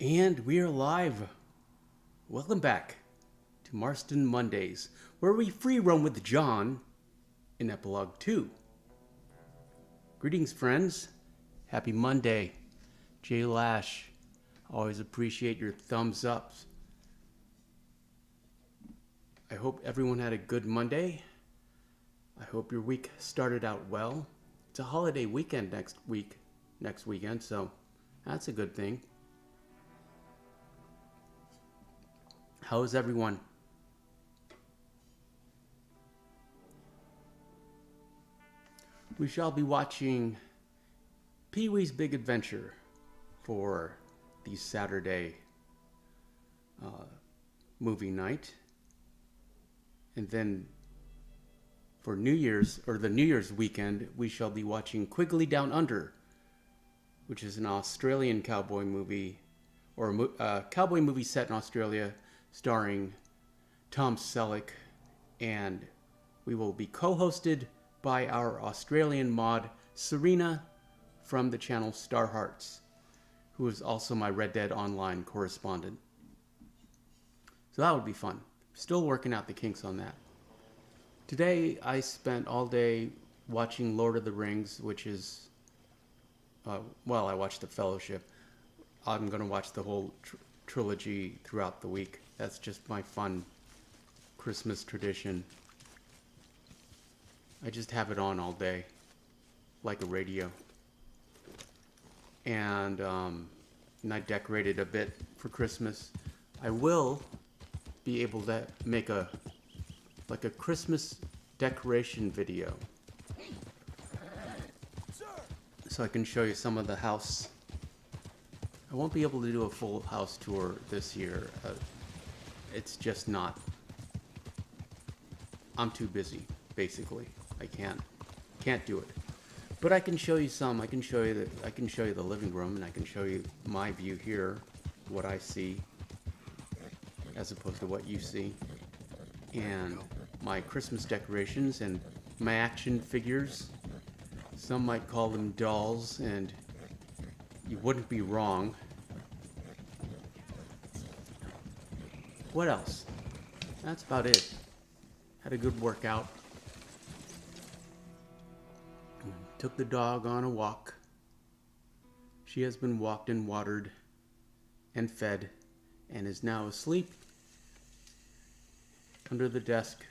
And we are live. Welcome back to Marston Mondays, where we free roam with John in Epilogue 2. Greetings, friends. Happy Monday. Jay Lash. Always appreciate your thumbs ups. I hope everyone had a good Monday. I hope your week started out well. It's a holiday weekend next weekend, so that's a good thing. How is everyone? We shall be watching Pee-wee's Big Adventure for the Saturday movie night. And then for New Year's, or the New Year's weekend, we shall be watching Quigley Down Under, which is an Australian cowboy movie, or a cowboy movie set in Australia, starring Tom Selleck, and we will be co-hosted by our Australian mod, Serena, from the channel Star Hearts, who is also my Red Dead Online correspondent. So that would be fun. Still working out the kinks on that. Today, I spent all day watching Lord of the Rings, which is, I watched The Fellowship. I'm going to watch the whole trilogy throughout the week. That's just my fun Christmas tradition. I just have it on all day, like a radio. And I decorated a bit for Christmas. I will be able to make a Christmas decoration video, so I can show you some of the house. I won't be able to do a full house tour this year. It's just not. I'm too busy, basically. I can't do it. But I can show you some. I can show you the living room, and I can show you my view here, what I see, as opposed to what you see, and my Christmas decorations and my action figures. Some might call them dolls, and you wouldn't be wrong. What else? That's about it. Had a good workout. Took the dog on a walk. She has been walked and watered and fed and is now asleep under the desk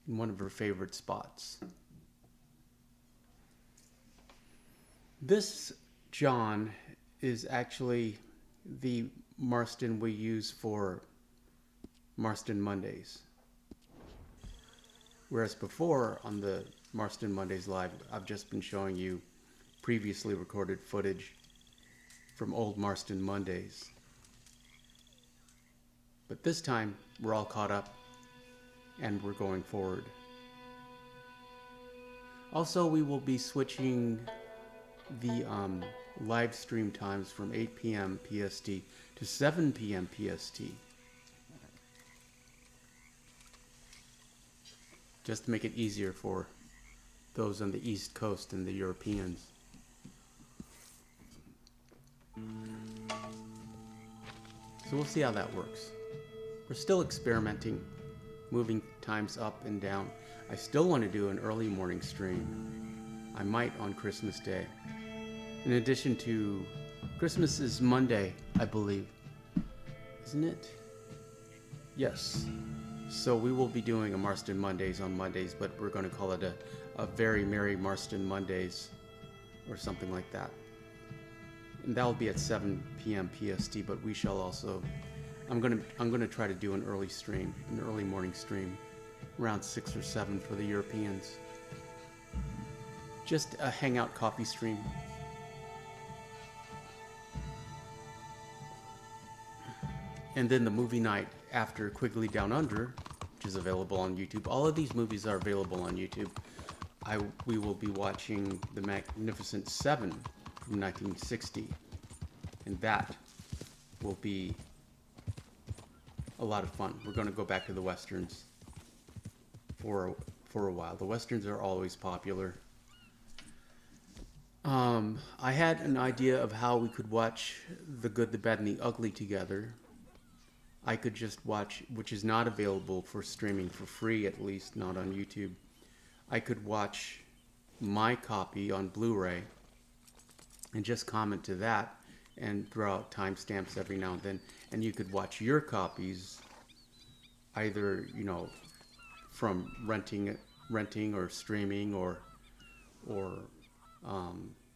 in one of her favorite spots. This John is actually the Marston we use for Marston Mondays. Whereas before on the Marston Mondays Live, I've just been showing you previously recorded footage from old Marston Mondays. But this time, we're all caught up, and we're going forward. Also, we will be switching the live stream times from 8 p.m. PST to 7 p.m. PST. Just to make it easier for those on the East Coast and the Europeans. So we'll see how that works. We're still experimenting, moving times up and down. I still want to do an early morning stream. I might on Christmas Day. In addition to, Christmas is Monday, I believe. Isn't it? Yes. So we will be doing a Marston Mondays on Mondays, but we're going to call it a Very Merry Marston Mondays or something like that. And that will be at 7 p.m. PST, but we shall also, I'm going to try to do an early morning stream, around 6 or 7 for the Europeans. Just a hangout coffee stream. And then the movie night after Quigley Down Under, which is available on YouTube. All of these movies are available on YouTube. We will be watching The Magnificent Seven from 1960. And that will be a lot of fun. We're going to go back to the Westerns for a while. The Westerns are always popular. I had an idea of how we could watch The Good, the Bad, and the Ugly together. I could just watch, which is not available for streaming for free, at least not on YouTube. I could watch my copy on Blu-ray and just comment to that and throw out timestamps every now and then. And you could watch your copies either, from renting or streaming or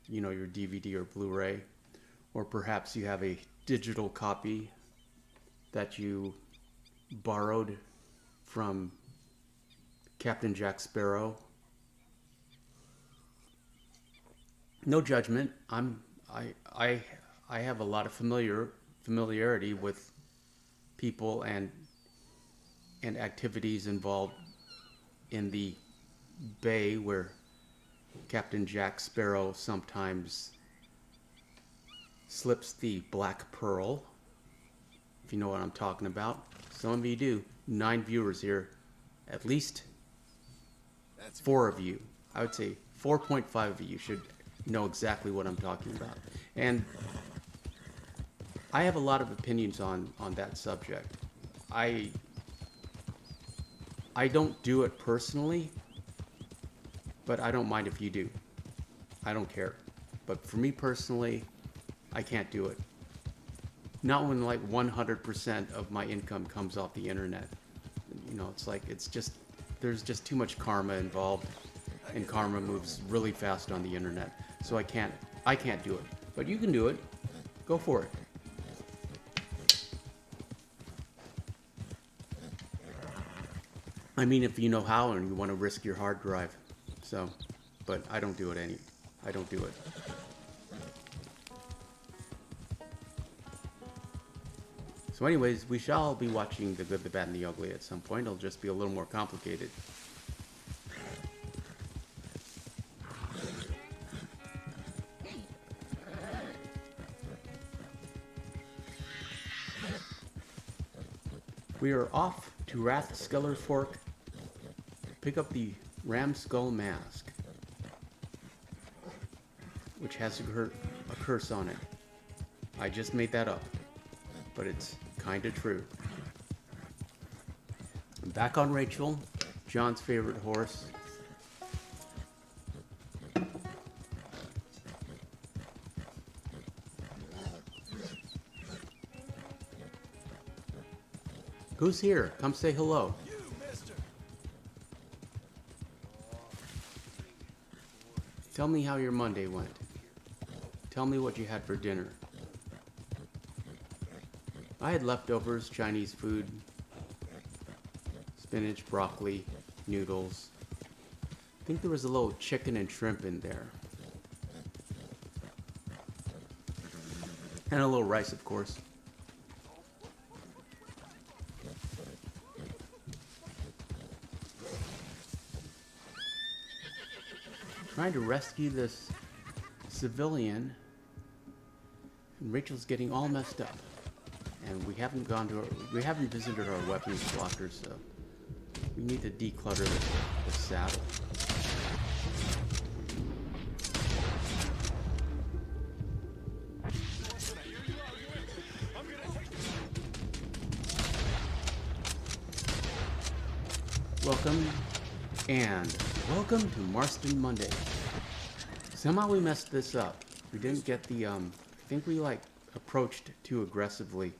your DVD or Blu-ray, or perhaps you have a digital copy that you borrowed from Captain Jack Sparrow. No judgment. I have a lot of familiarity with people and activities involved in the bay where Captain Jack Sparrow sometimes slips the black pearl, if you know what I'm talking about. Some of you do. 9 viewers here. At least 4 of you. I would say 4.5 of you should know exactly what I'm talking about. And I have a lot of opinions on that subject. I don't do it personally, but I don't mind if you do. I don't care. But for me personally, I can't do it. Not when like 100% of my income comes off the internet. There's just too much karma involved, and karma moves really fast on the internet. So I can't do it. But you can do it. Go for it. I mean, if you know how and you want to risk your hard drive. So, but I don't do it I don't do it. So anyways, we shall be watching The Good, the Bad, and the Ugly at some point. It'll just be a little more complicated. We are off to Rathskeller Fork to pick up the Ram Skull Mask, which has a curse on it. I just made that up, but it's kinda true. I'm back on Rachel, John's favorite horse. Who's here? Come say hello. Tell me how your Monday went. Tell me what you had for dinner. I had leftovers, Chinese food, spinach, broccoli, noodles. I think there was a little chicken and shrimp in there. And a little rice, of course. Trying to rescue this civilian, and Rachel's getting all messed up. And we haven't visited our weapons locker, so we need to declutter the saddle. Welcome to Marston Monday. Somehow we messed this up. We didn't get the, I think we approached too aggressively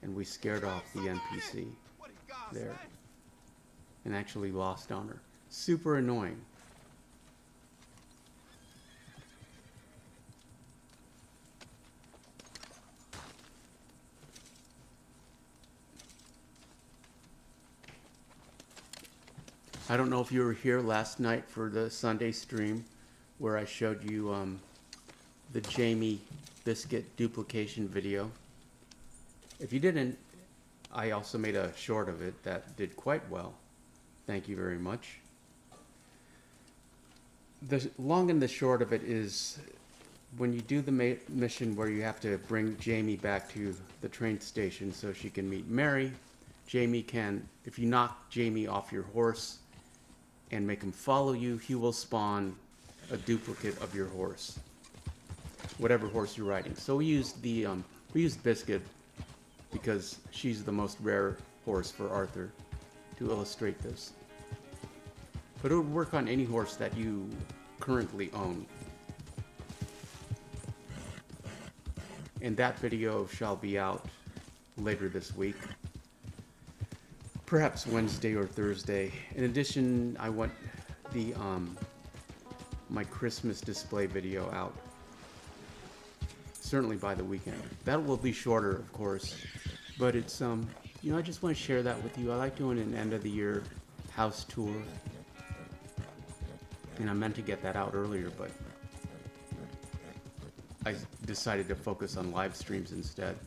and we scared off the NPC there and actually lost on her. Super annoying. I don't know if you were here last night for the Sunday stream where I showed you the Jamie biscuit duplication video. If you didn't, I also made a short of it that did quite well. Thank you very much. The long and the short of it is when you do the mission where you have to bring Jamie back to the train station so she can meet Mary, Jamie can, if you knock Jamie off your horse and make him follow you, he will spawn a duplicate of your horse. whatever horse you're riding. So we used Biscuit because she's the most rare horse for Arthur to illustrate this. But it would work on any horse that you currently own. And that video shall be out later this week. Perhaps Wednesday or Thursday. In addition, I want the my Christmas display video out. Certainly by the weekend. That will be shorter, of course. But it's you know, I just want to share that with you. I like doing an end of the year house tour. And I meant to get that out earlier, but I decided to focus on live streams instead.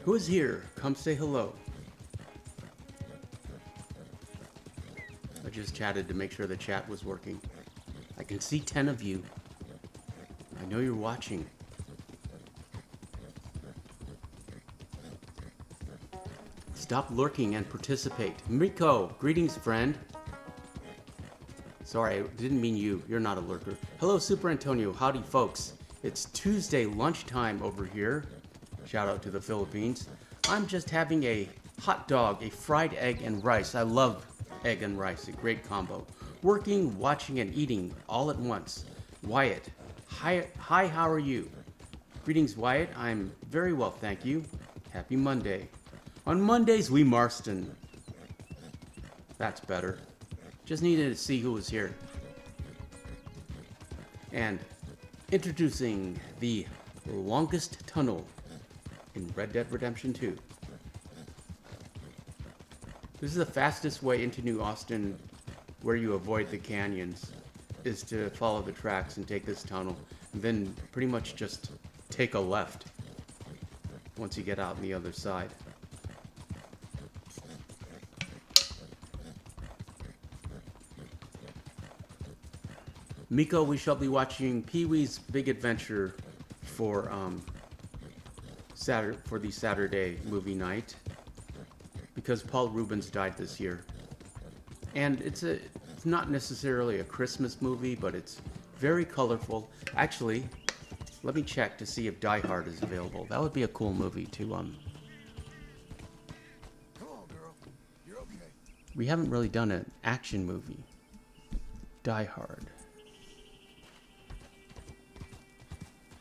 Who is here? Come say hello. I just chatted to make sure the chat was working. I can see 10 of you. I know you're watching. Stop lurking and participate. Miko, greetings, friend. Sorry, I didn't mean you. You're not a lurker. Hello, Super Antonio. Howdy, folks. It's Tuesday lunchtime over here. Shout out to the Philippines. I'm just having a hot dog, a fried egg and rice. I love egg and rice, a great combo. Working, watching, and eating all at once. Wyatt. Hi, how are you? Greetings, Wyatt. I'm very well, thank you. Happy Monday. On Mondays, we Marston. That's better. Just needed to see who was here. And introducing the longest tunnel in Red Dead Redemption 2. This is the fastest way into New Austin where you avoid the canyons, is to follow the tracks and take this tunnel, and then pretty much just take a left once you get out on the other side. Miko, we shall be watching Pee-wee's Big Adventure for the Saturday movie night, because Paul Reubens died this year. And it's not necessarily a Christmas movie, but it's very colorful. Actually, let me check to see if Die Hard is available. That would be a cool movie to Come on, girl. You're okay. We haven't really done an action movie. Die Hard.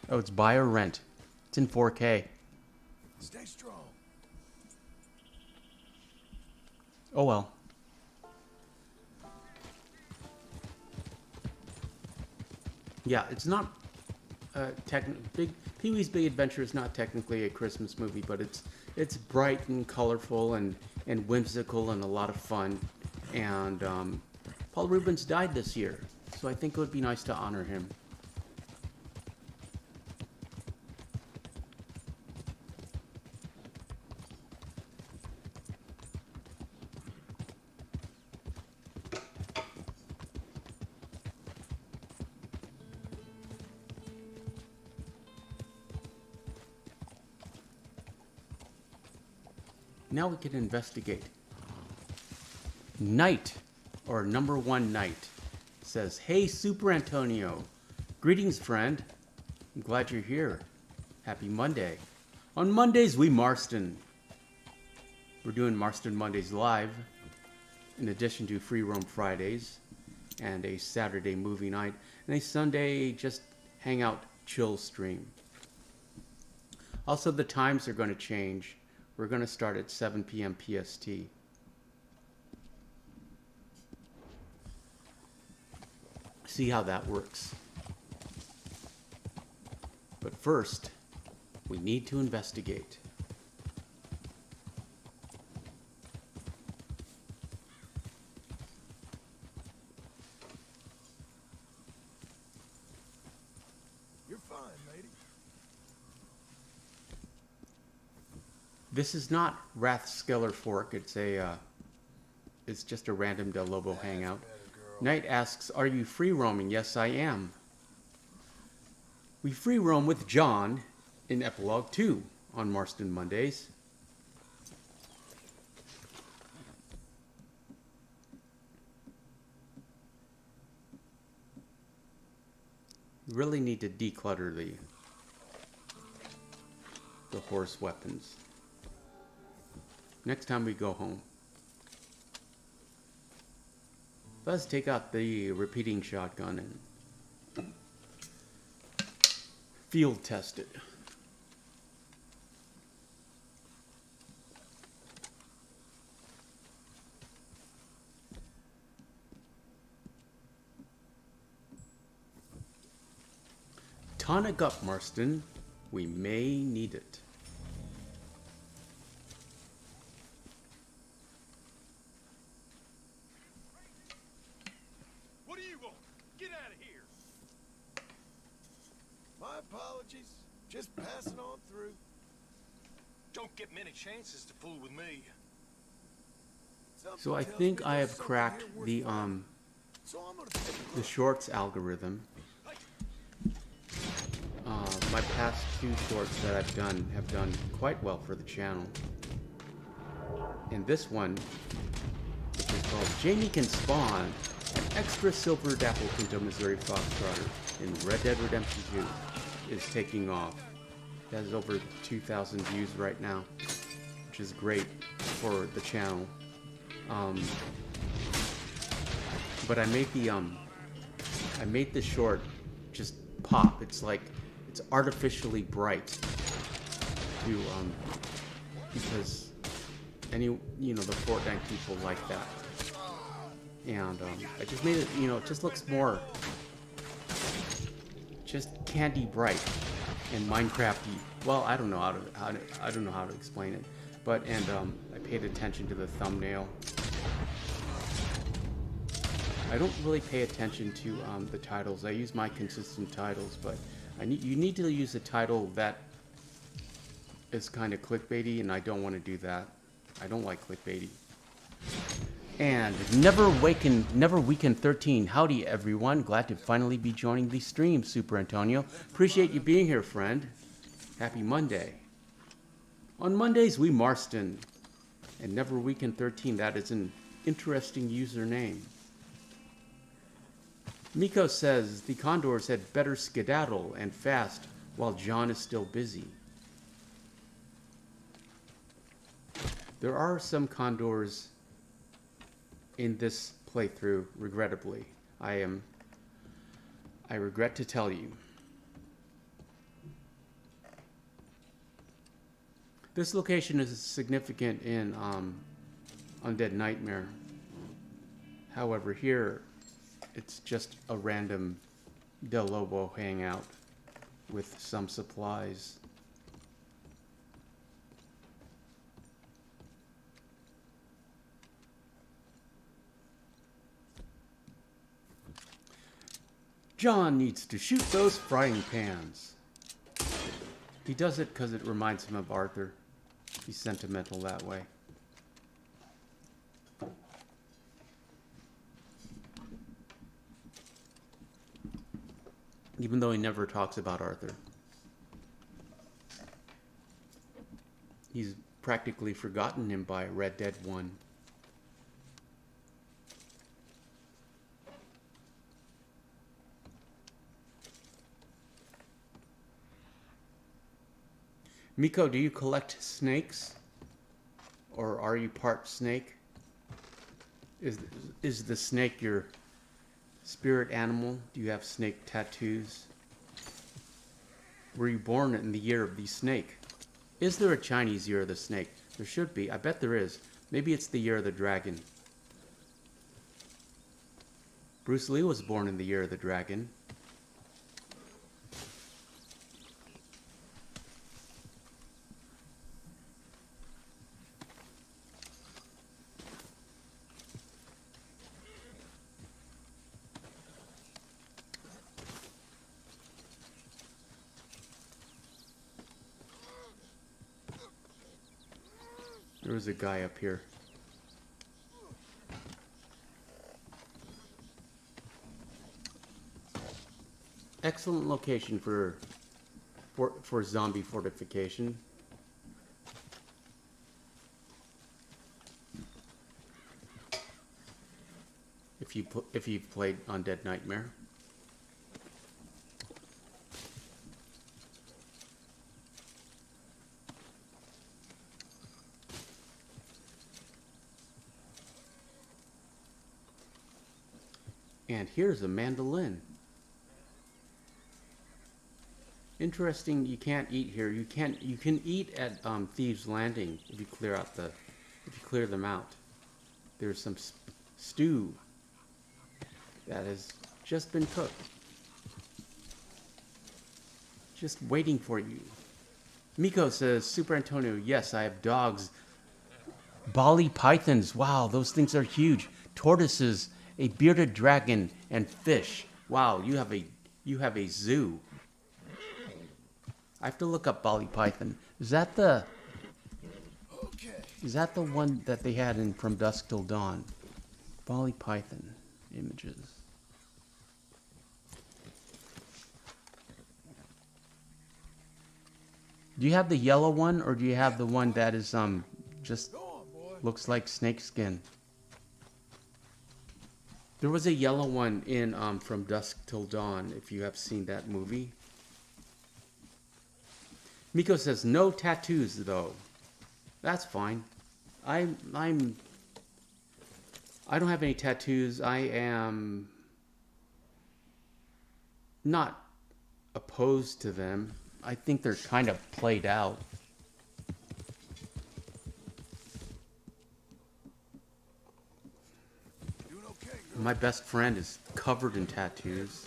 Oh, it's buy or rent. It's in 4K. Stay strong. Oh well. Yeah, it's not Pee-wee's Big Adventure is not technically a Christmas movie, but it's bright and colorful and whimsical and a lot of fun. And Paul Reubens died this year, so I think it would be nice to honor him. Now we can investigate. Knight, or number one Knight, says, "Hey, Super Antonio. Greetings, friend. I'm glad you're here. Happy Monday. On Mondays, we Marston." We're doing Marston Mondays live, in addition to Free Roam Fridays, and a Saturday movie night, and a Sunday just hangout chill stream. Also, the times are going to change. We're going to start at 7 p.m. PST. See how that works. But first, we need to investigate. This is not Rathskeller Fork. It's just a random Del Lobo hangout. Knight asks, "Are you free roaming?" Yes, I am. We free roam with John in Epilogue 2 on Marston Mondays. Really need to declutter the horse weapons next time we go home. Let's take out the repeating shotgun and field test it. Tonic up, Marston. We may need it. What do you want? Get out of here. My apologies. Just passing on through. Don't get many chances to fool with me. So I think I have cracked the shorts algorithm. My past 2 shorts that I've done have done quite well for the channel. And this one, which is called Jamie Can Spawn, an extra silver dapple Pinto Missouri Foxtrotter in Red Dead Redemption 2, is taking off. It has over 2,000 views right now, which is great for the channel. But I made the short just pop. It's like it's artificially bright to because the Fortnite people like that, and I just made it. It just looks more just candy bright and Minecrafty. Well, I don't know how to explain it, but I paid attention to the thumbnail. I don't really pay attention to the titles. I use my consistent titles, but you need to use a title that is kind of clickbaity, and I don't want to do that. I don't like clickbaity. And Never Weekend 13. Howdy, everyone. Glad to finally be joining the stream, Super Antonio. Appreciate you being here, friend. Happy Monday. On Mondays, we Marston. And Never Weekend 13, that is an interesting username. Miko says the condors had better skedaddle and fast while John is still busy. There are some condors in this playthrough, regrettably. I regret to tell you. This location is significant in Undead Nightmare. However, here it's just a random Del Lobo hangout with some supplies. John needs to shoot those frying pans. He does it because it reminds him of Arthur. He's sentimental that way. Even though he never talks about Arthur. He's practically forgotten him by Red Dead 1. Miko, do you collect snakes? Or are you part snake? Is the snake your spirit animal? Do you have snake tattoos? Were you born in the year of the snake? Is there a Chinese year of the snake? There should be. I bet there is. Maybe it's the year of the dragon. Bruce Lee was born in the year of the dragon. There was a guy up here. Excellent location for zombie fortification. If you've played Undead Nightmare. And here's a mandolin. Interesting, you can't eat here. You can eat at Thieves Landing if you clear them out. There's some stew that has just been cooked. Just waiting for you. Miko says, Super Antonio, yes, I have dogs. Bali pythons, wow, those things are huge. Tortoises, a bearded dragon, and fish. Wow, you have a zoo. I have to look up Bali python. Is that the one that they had in From Dusk Till Dawn? Bali python images. Do you have the yellow one, or do you have the one that is just looks like snakeskin? There was a yellow one in From Dusk Till Dawn, if you have seen that movie. Miko says no tattoos though. That's fine. I don't have any tattoos. I am not opposed to them. I think they're kind of played out. My best friend is covered in tattoos.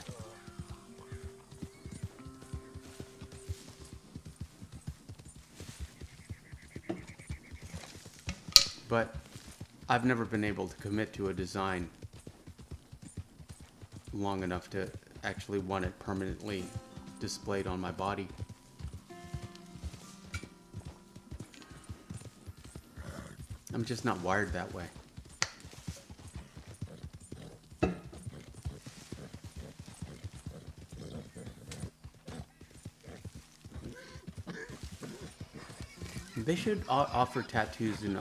But I've never been able to commit to a design long enough to actually want it permanently displayed on my body. I'm just not wired that way. They should offer tattoos in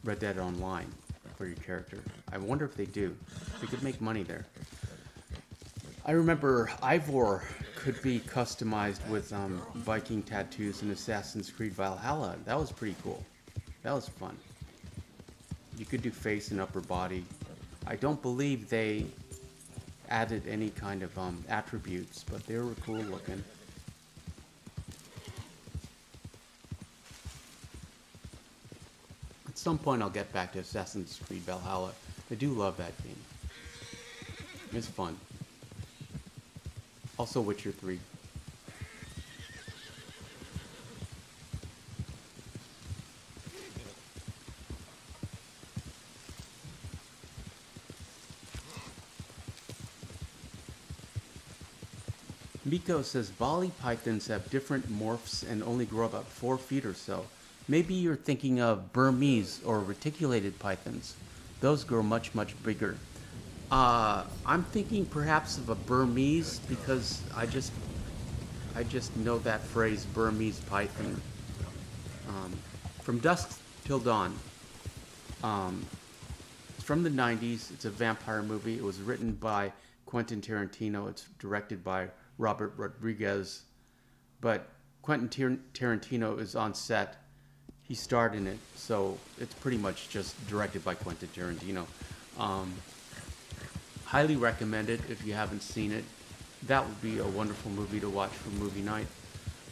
Red Dead Online for your character. I wonder if they do. They could make money there. I remember Ivor could be customized with Viking tattoos in Assassin's Creed Valhalla. That was pretty cool. That was fun. You could do face and upper body. I don't believe they added any kind of attributes, but they were cool looking. At some point I'll get back to Assassin's Creed Valhalla. I do love that game. It's fun. Also Witcher 3. Miko says Bali pythons have different morphs and only grow about 4 feet or so. Maybe you're thinking of Burmese or reticulated pythons. Those grow much, much bigger. I'm thinking perhaps of a Burmese because I just know that phrase, Burmese python. From Dusk Till Dawn. It's from the 90s. It's a vampire movie. It was written by Quentin Tarantino. It's directed by Robert Rodriguez. But Quentin Tarantino is on set. He starred in it, so it's pretty much just directed by Quentin Tarantino. Highly recommend it if you haven't seen it. That would be a wonderful movie to watch for movie night.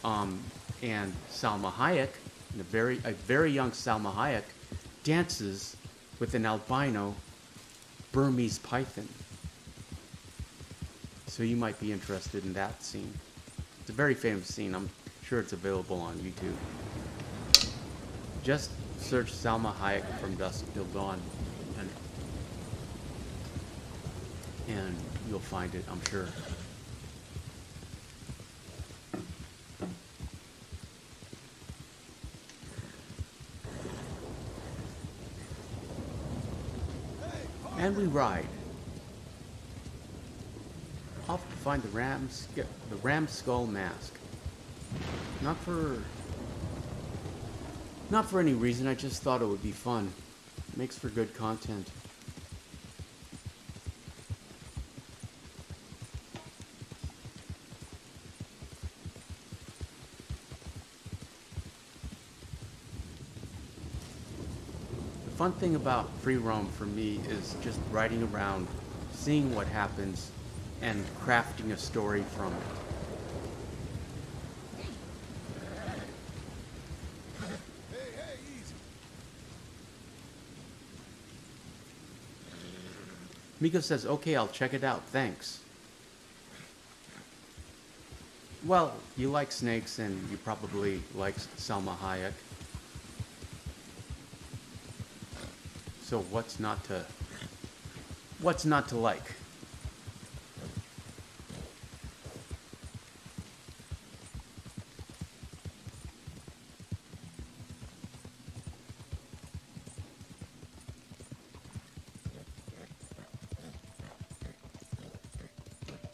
And Salma Hayek, a very young Salma Hayek, dances with an albino Burmese python. So you might be interested in that scene. It's a very famous scene. I'm sure it's available on YouTube. Just search Salma Hayek From Dusk Till Dawn and you'll find it, I'm sure. And we ride. Off to find the ram skull mask. Not for any reason, I just thought it would be fun. Makes for good content. The fun thing about free roam for me is just riding around, seeing what happens, and crafting a story from it. Hey, easy. Miko says, okay, I'll check it out, thanks. Well, you like snakes and you probably like Salma Hayek. So what's not to like?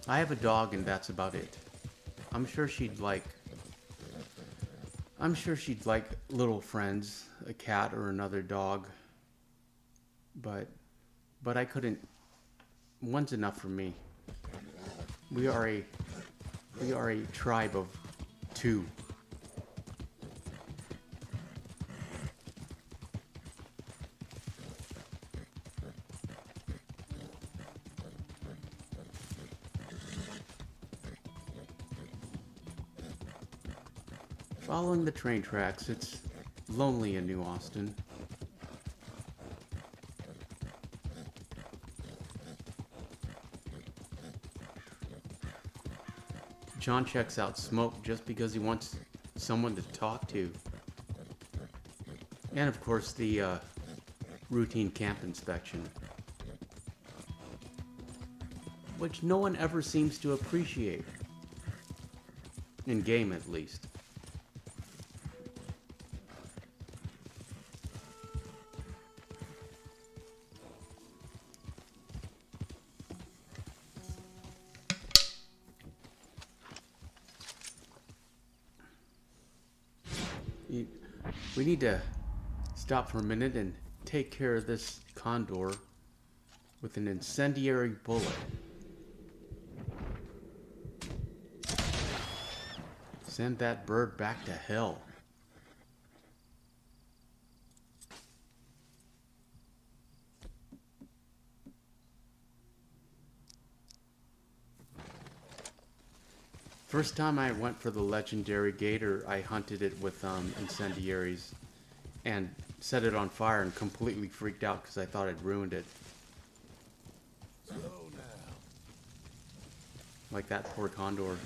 I have a dog and that's about it. I'm sure she'd like little friends, a cat or another dog. But I couldn't. One's enough for me. We are a tribe of 2. Following the train tracks, it's lonely in New Austin. John checks out Smoke just because he wants someone to talk to. And of course the routine camp inspection. Which no one ever seems to appreciate. In game at least. We need to stop for a minute and take care of this condor with an incendiary bullet. Send that bird back to hell. First time I went for the legendary gator, I hunted it with incendiaries and set it on fire and completely freaked out because I thought I'd ruined it. Slow now. Like that poor condor.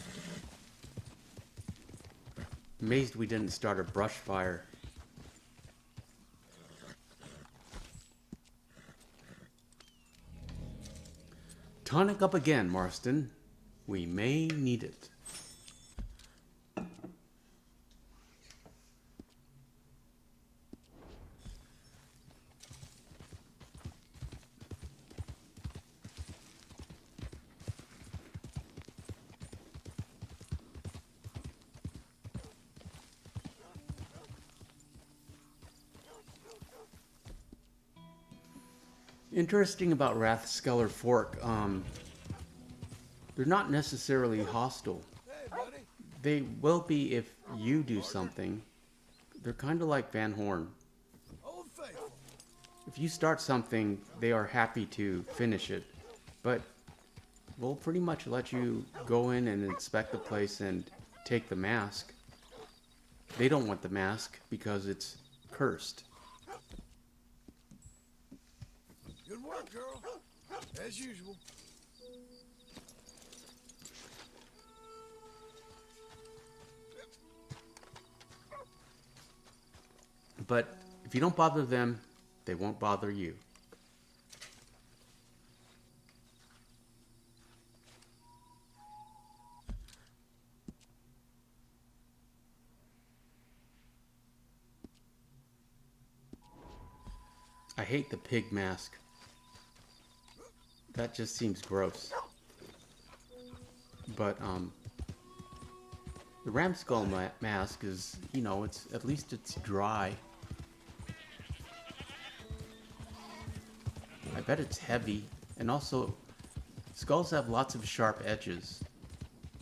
Amazed we didn't start a brush fire. Tonic up again, Marston. We may need it. Interesting about Rathskeller Fork, they're not necessarily hostile. Hey, buddy. They will be if you do something. They're kind of like Van Horn. Old faithful. If you start something, they are happy to finish it. But we'll pretty much let you go in and inspect the place and take the mask. They don't want the mask because it's cursed. Good work, girl. As usual. But if you don't bother them, they won't bother you. I hate the pig mask. That just seems gross. But the ram skull mask is, you know, it's at least it's dry. I bet it's heavy, and also skulls have lots of sharp edges.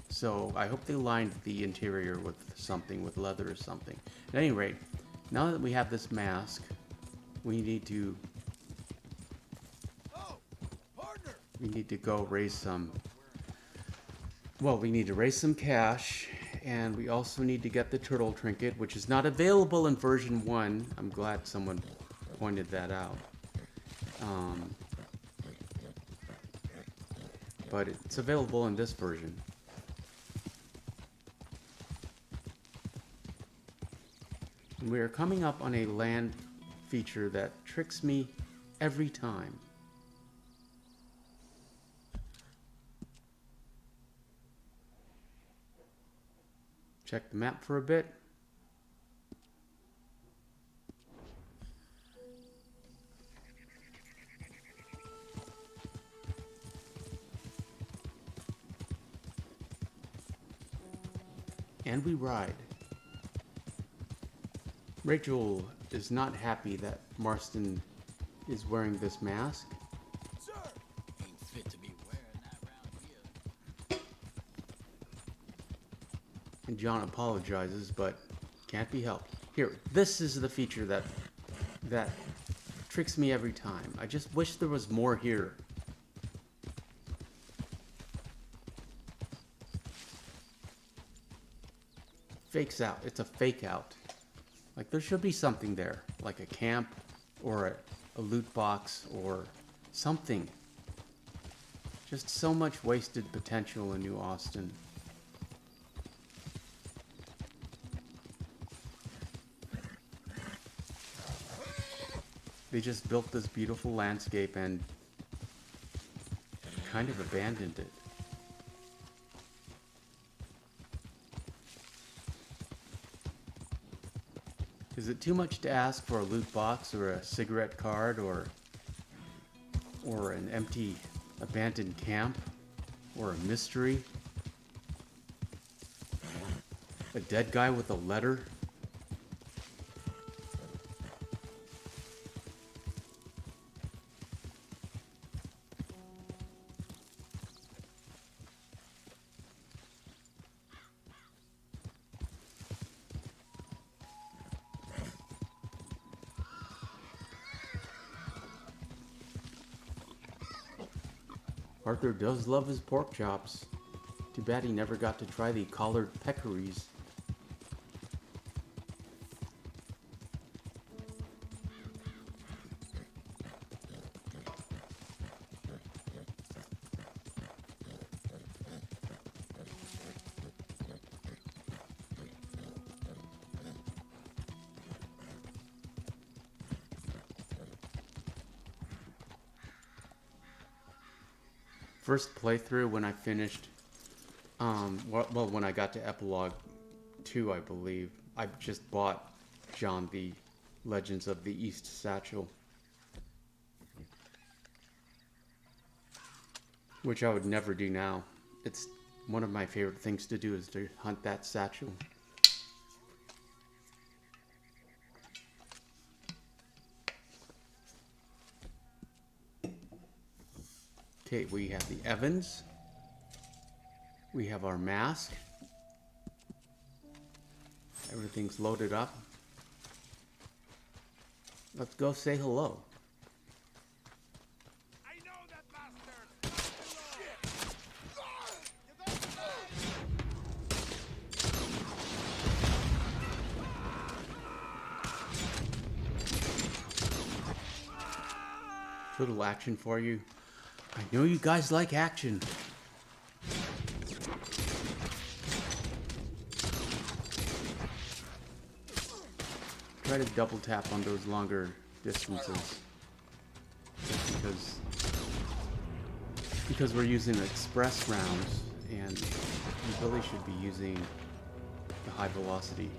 So I hope they lined the interior with something, with leather or something. At any rate, now that we have this mask, we need to go raise some. Well, we need to raise some cash, and we also need to get the turtle trinket, which is not available in version 1. I'm glad someone pointed that out. But it's available in this version. And we are coming up on a land feature that tricks me every time. Check the map for a bit. And we ride. Rachel is not happy that Marston is wearing this mask. Sir, ain't fit to be wearing that around here. And John apologizes, but can't be helped. Here, this is the feature that tricks me every time. I just wish there was more here. Fakes out. It's a fake out. Like, there should be something there, like a camp or a loot box or something. Just so much wasted potential in New Austin. They just built this beautiful landscape and kind of abandoned it. Is it too much to ask for a loot box or a cigarette card or an empty abandoned camp or a mystery? A dead guy with a letter? Arthur does love his pork chops. Too bad he never got to try the collared peccaries. First playthrough when I finished, well, when I got to Epilogue 2, I believe, I just bought John the Legends of the East Satchel. Which I would never do now. It's one of my favorite things to do is to hunt that satchel. Okay, we have the Evans. We have our mask. Everything's loaded up. Let's go say hello. I know that bastard! Little action for you. I know you guys like action. Try to double tap on those longer distances. Just because we're using express rounds and we really should be using the high velocity.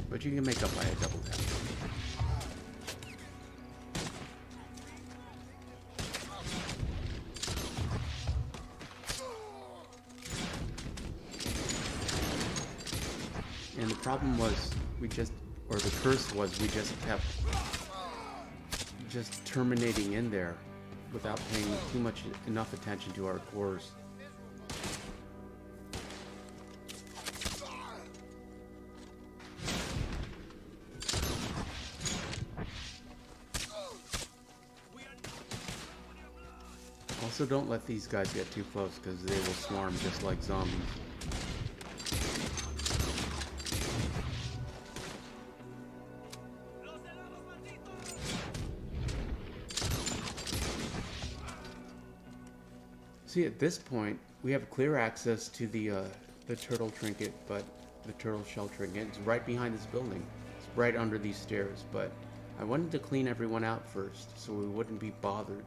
But you can make up by a double tap. problem was or the curse was we just kept terminating in there without paying enough attention to our cores. Also, don't let these guys get too close because they will swarm just like zombies. See, at this point, we have clear access to the turtle trinket, but the turtle shell trinket is right behind this building. It's right under these stairs, but I wanted to clean everyone out first so we wouldn't be bothered.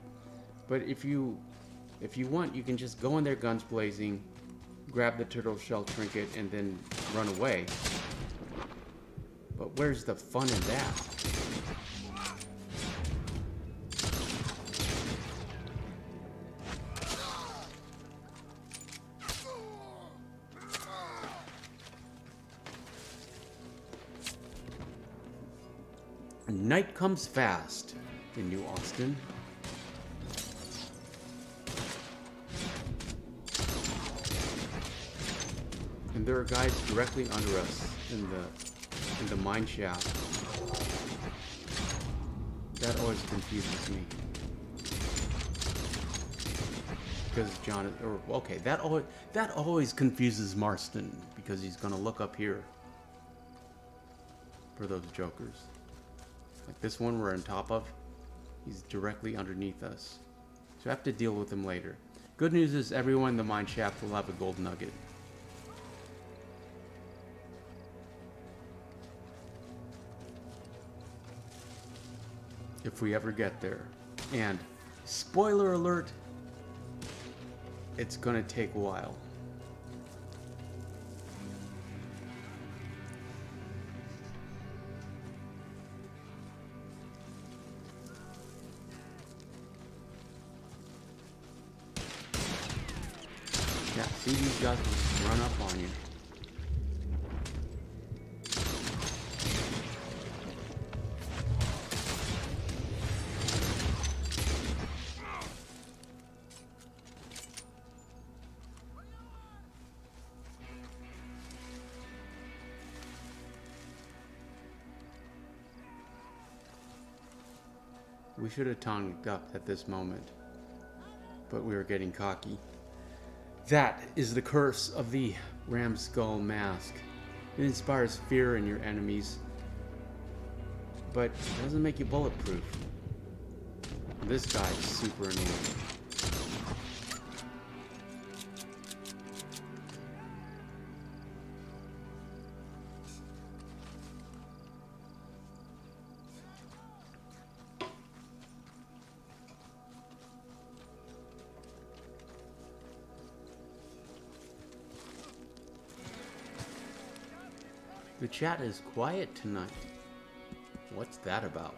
But if you want, you can just go in there guns blazing, grab the turtle shell trinket, and then run away. But where's the fun in that? Night comes fast in New Austin. And there are guys directly under us in the mine shaft. That always confuses me. Because that always confuses Marston because he's gonna look up here for those jokers. Like this one we're on top of, he's directly underneath us. So I have to deal with him later. Good news is everyone in the mine shaft will have a gold nugget. If we ever get there. And spoiler alert, it's gonna take a while. Yeah, see, these guys will just run up on you. We should have tongued up at this moment, but we were getting cocky. That is the curse of the ram skull mask. It inspires fear in your enemies, but it doesn't make you bulletproof. This guy is super annoying. The chat is quiet tonight. What's that about?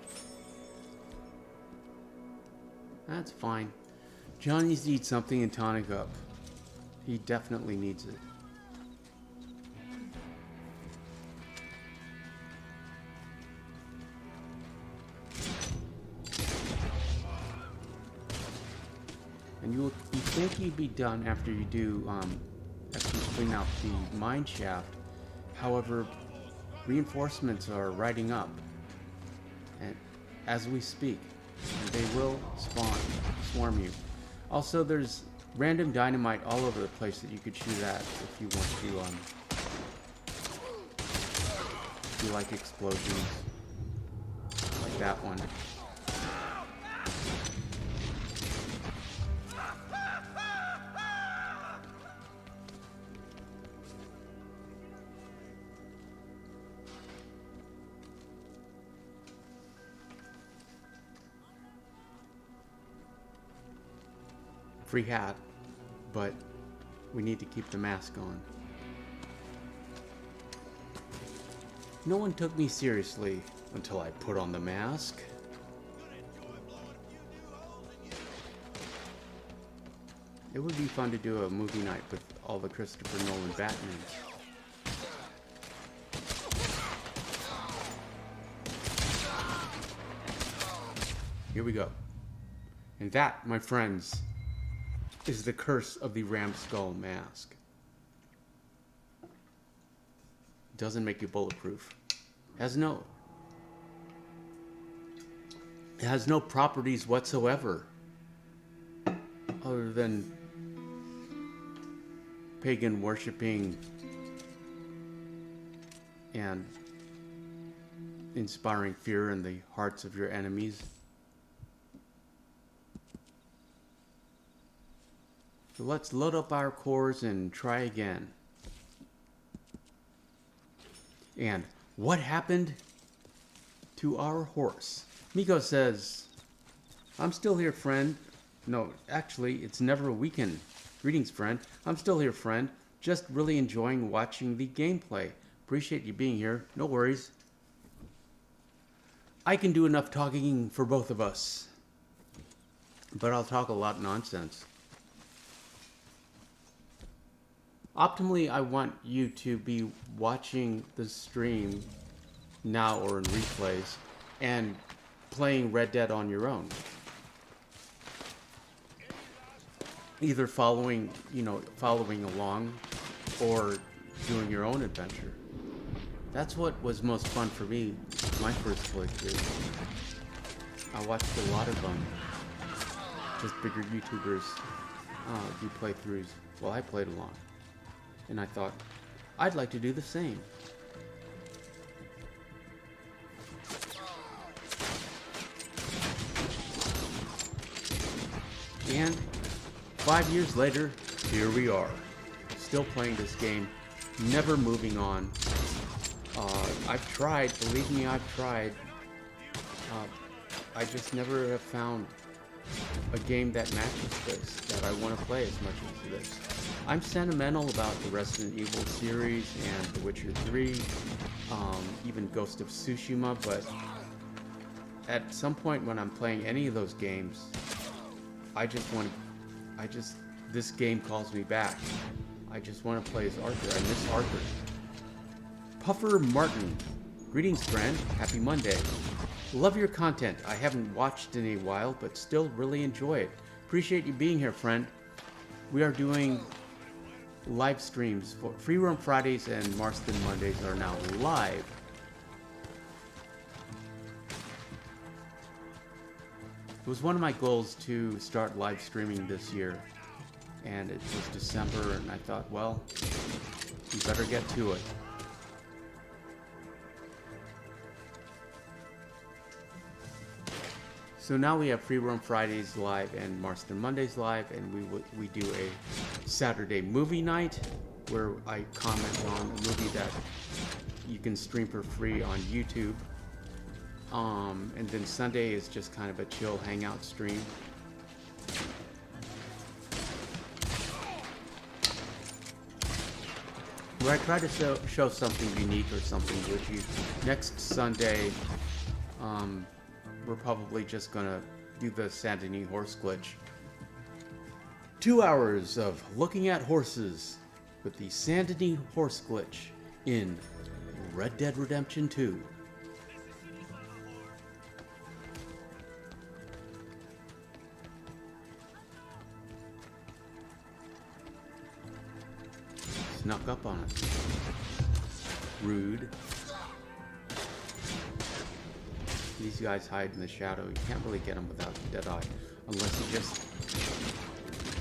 That's fine. John needs to eat something and tonic up. He definitely needs it. And you think you'd be done after you do after you clean out the mine shaft. However, reinforcements are riding up, and as we speak, and they will swarm you. Also, there's random dynamite all over the place that you could shoot at if you want to. If you like explosions, like that one. Free hat, but we need to keep the mask on. No one took me seriously until I put on the mask. It would be fun to do a movie night with all the Christopher Nolan Batmans. Here we go. And that, my friends, is the curse of the ram skull mask. Doesn't make you bulletproof. It has no properties whatsoever other than pagan worshipping and inspiring fear in the hearts of your enemies. So let's load up our cores and try again. And what happened to our horse? Miko says, I'm still here, friend. No, actually, it's never a weekend. Greetings, friend. I'm still here, friend. Just really enjoying watching the gameplay. Appreciate you being here. No worries. I can do enough talking for both of us. But I'll talk a lot of nonsense. Optimally, I want you to be watching the stream now or in replays and playing Red Dead on your own. Either following along or doing your own adventure. That's what was most fun for me, my first playthrough. I watched a lot of them. Just bigger YouTubers do playthroughs while I played along. And I thought, I'd like to do the same. And 5 years later, here we are. Still playing this game, never moving on. I've tried, believe me, I've tried. I just never have found a game that matches this, that I want to play as much as this. I'm sentimental about the Resident Evil series and The Witcher 3, even Ghost of Tsushima, but at some point when I'm playing any of those games, this game calls me back. I just want to play as Arthur. I miss Arthur. Puffer Martin, greetings, friend. Happy Monday. Love your content. I haven't watched in a while, but still really enjoy it. Appreciate you being here, friend. We are doing live streams for Free Roam Fridays and Marston Mondays are now live. It was one of my goals to start live streaming this year, and it was December, and I thought, well, we better get to it. So now we have Free Roam Fridays live and Marston Mondays live, and we do a Saturday movie night where I comment on a movie that you can stream for free on YouTube. And then Sunday is just kind of a chill hangout stream. Where I try to show something unique or something glitchy. Next Sunday, we're probably just gonna do the Saint Denis horse glitch. 2 hours of looking at horses with the Saint Denis horse glitch in Red Dead Redemption 2. Snuck up on us. Rude. These guys hide in the shadow. You can't really get them without the Deadeye, unless you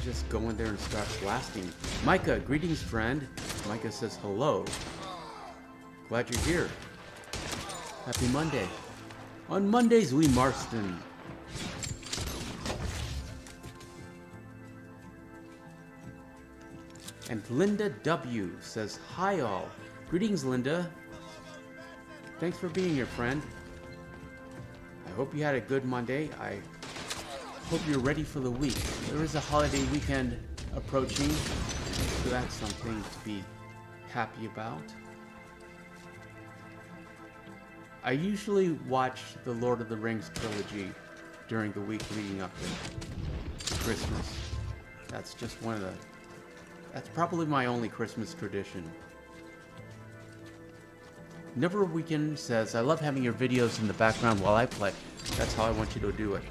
just go in there and start blasting. Micah, greetings, friend. Micah says hello. Glad you're here. Happy Monday. On Mondays we Marston. And Linda W says hi all. Greetings, Linda. Thanks for being here, friend. I hope you had a good Monday. I hope you're ready for the week. There is a holiday weekend approaching, so that's something to be happy about. I usually watch the Lord of the Rings trilogy during the week leading up to Christmas. That's just that's probably my only Christmas tradition. Never a Weekend says, I love having your videos in the background while I play. That's how I want you to do it.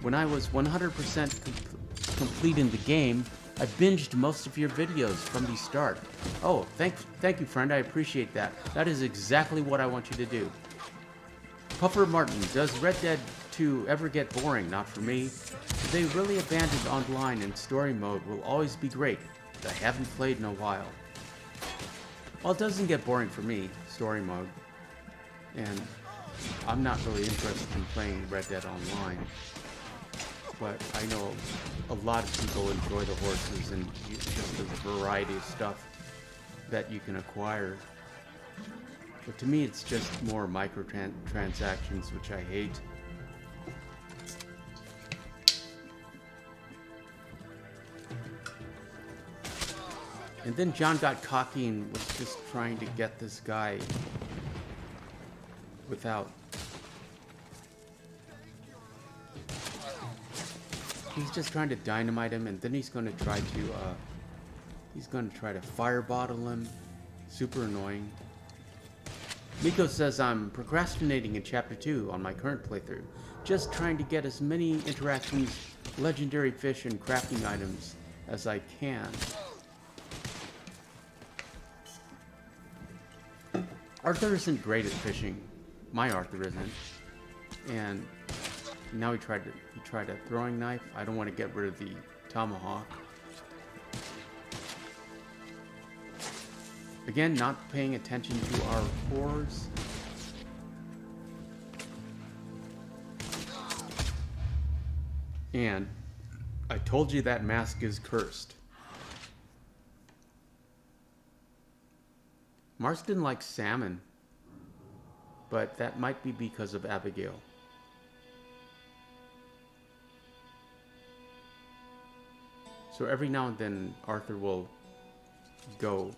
When I was 100% complete in the game, I binged most of your videos from the start. Oh, thank you, friend. I appreciate that. That is exactly what I want you to do. Puffer Martin, does Red Dead 2 ever get boring? Not for me. If they really abandoned online and story mode will always be great. I haven't played in a while. Well, it doesn't get boring for me, story mode. And I'm not really interested in playing Red Dead Online. But I know a lot of people enjoy the horses and just the variety of stuff that you can acquire. But to me, it's just more microtransactions, which I hate. And then John got cocky and was just trying to get this guy without... He's just trying to dynamite him, and then he's going to try to fire bottle him. Super annoying. Miko says I'm procrastinating in Chapter 2 on my current playthrough. Just trying to get as many interactions, legendary fish, and crafting items as I can. Arthur isn't great at fishing. My Arthur isn't. And now he tried a throwing knife. I don't want to get rid of the tomahawk. Again, not paying attention to our cores. And I told you that mask is cursed. Marston likes salmon, but that might be because of Abigail. So every now and then Arthur will go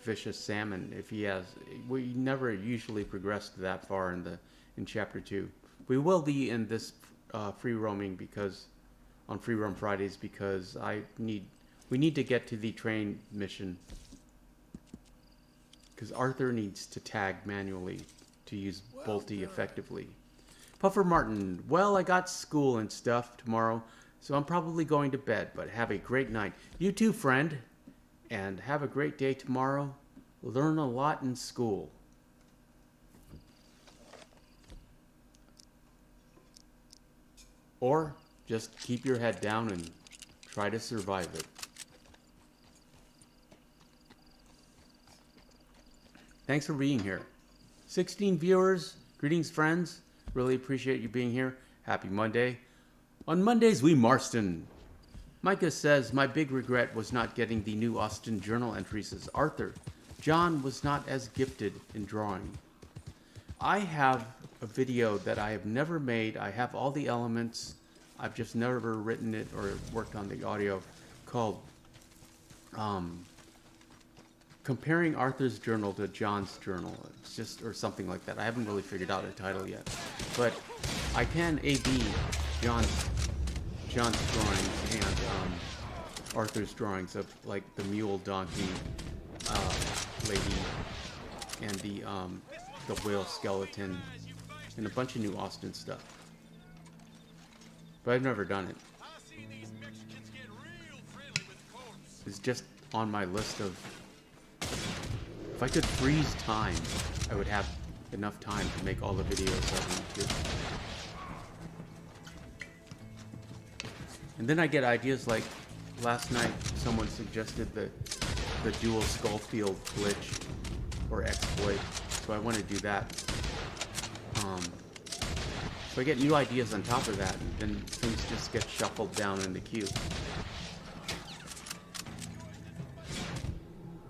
fish a salmon if he has. We never usually progress that far in Chapter 2. We will be in this free roaming because on Free Roam Fridays because we need to get to the train mission. Because Arthur needs to tag manually to use Bolty effectively. Puffer Martin, well, I got school and stuff tomorrow, so I'm probably going to bed, but have a great night. You too, friend, and have a great day tomorrow. Learn a lot in school. Or just keep your head down and try to survive it. Thanks for being here. 16 viewers, greetings friends. Really appreciate you being here. Happy Monday. On Mondays we Marston. Micah says, my big regret was not getting the new Austin journal entries as Arthur. John was not as gifted in drawing. I have a video that I have never made. I have all the elements. I've just never written it or worked on the audio called comparing Arthur's journal to John's journal. It's just, or something like that. I haven't really figured out a title yet. But I can A/B John's drawings and Arthur's drawings of like the mule donkey lady and the whale skeleton and a bunch of new Austin stuff. But I've never done it. It's just on my list of... If I could freeze time, I would have enough time to make all the videos I want to. And then I get ideas like last night someone suggested the dual Skullfield glitch or exploit, so I want to do that. So I get new ideas on top of that, and then things just get shuffled down in the queue.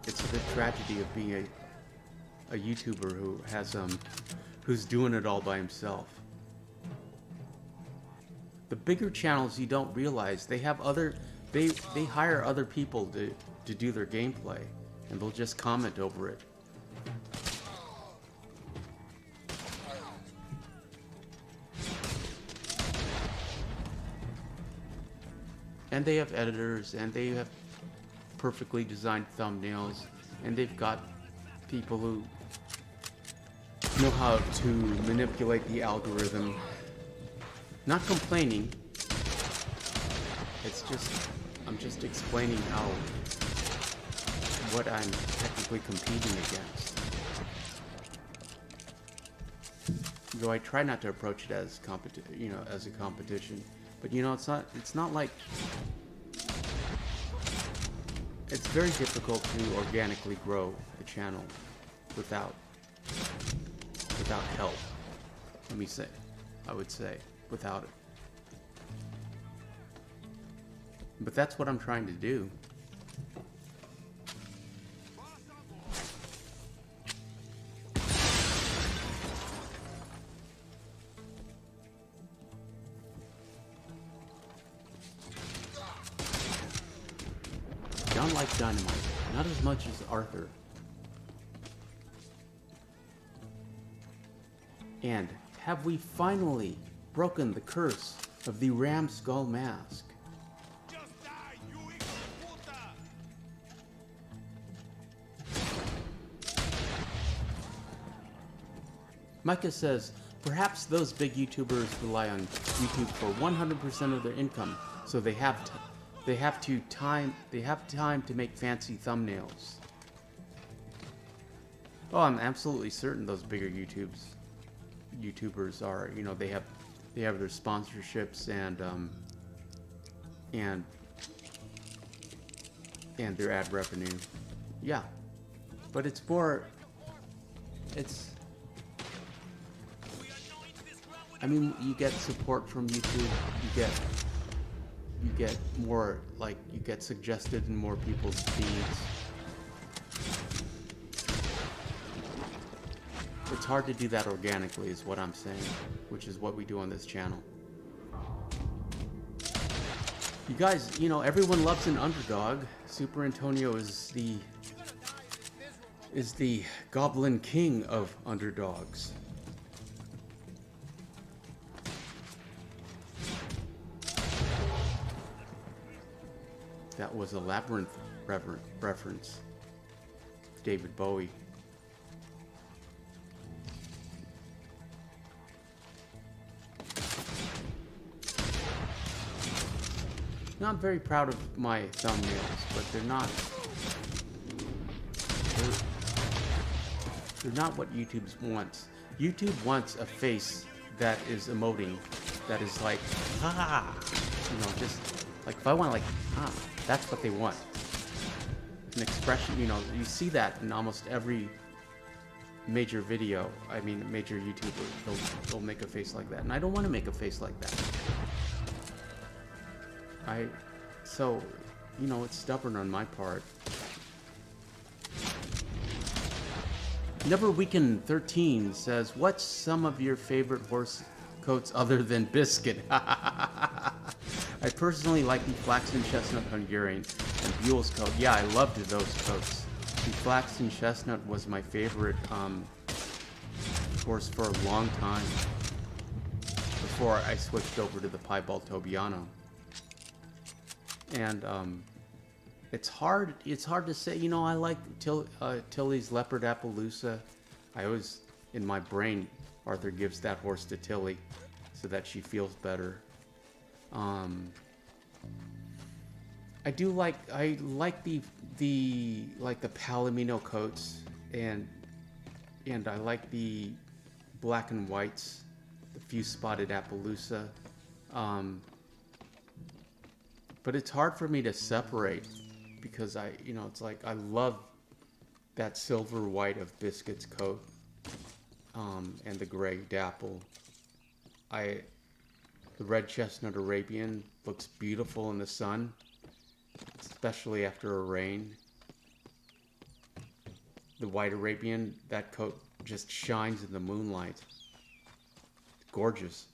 It's the tragedy of being a YouTuber who has who's doing it all by himself. The bigger channels, you don't realize they have they hire other people to do their gameplay, and they'll just comment over it. And they have editors, and they have perfectly designed thumbnails, and they've got people who know how to manipulate the algorithm. Not complaining, It's just, I'm just explaining how, what I'm technically competing against. Though I try not to approach it as as a competition. But it's not like, it's very difficult to organically grow a channel without help. I would say, without it. But that's what I'm trying to do. John likes dynamite, not as much as Arthur. And have we finally broken the curse of the ram skull mask? Just die, you hijo de puta! Micah says, perhaps those big YouTubers rely on YouTube for 100% of their income, so they have time to make fancy thumbnails. Oh, I'm absolutely certain those bigger YouTubers are, they have their sponsorships and their ad revenue. Yeah. But it's I mean, you get support from YouTube, you get more, like, you get suggested in more people's feeds. It's hard to do that organically, is what I'm saying, which is what we do on this channel. You guys, everyone loves an underdog. Super Antonio is the Goblin King of underdogs. That was a Labyrinth reference. David Bowie. Now, I'm very proud of my thumbnails, but they're not what YouTube wants. YouTube wants a face that is emoting, that is like, ah, just like, if I want, like, ah, that's what they want. An expression, you see that in almost every major video. I mean, major YouTuber, they'll make a face like that, and I don't want to make a face like that. So, it's stubborn on my part. Never Weekend 13 says, what's some of your favorite horse coats other than Biscuit? I personally like the Flaxen Chestnut Hungarian and Buell's coat. Yeah, I loved those coats. The Flaxen Chestnut was my favorite horse for a long time before I switched over to the Piebald Tobiano. And it's hard to say. I like Tilly's Leopard Appaloosa. I always, in my brain, Arthur gives that horse to Tilly so that she feels better. I like the Palomino coats, and I like the black and whites, the few spotted Appaloosa. But it's hard for me to separate because it's like I love that silver white of Biscuit's coat, and the gray dapple. The red chestnut Arabian looks beautiful in the sun, especially after a rain. The white Arabian, that coat just shines in the moonlight. It's gorgeous.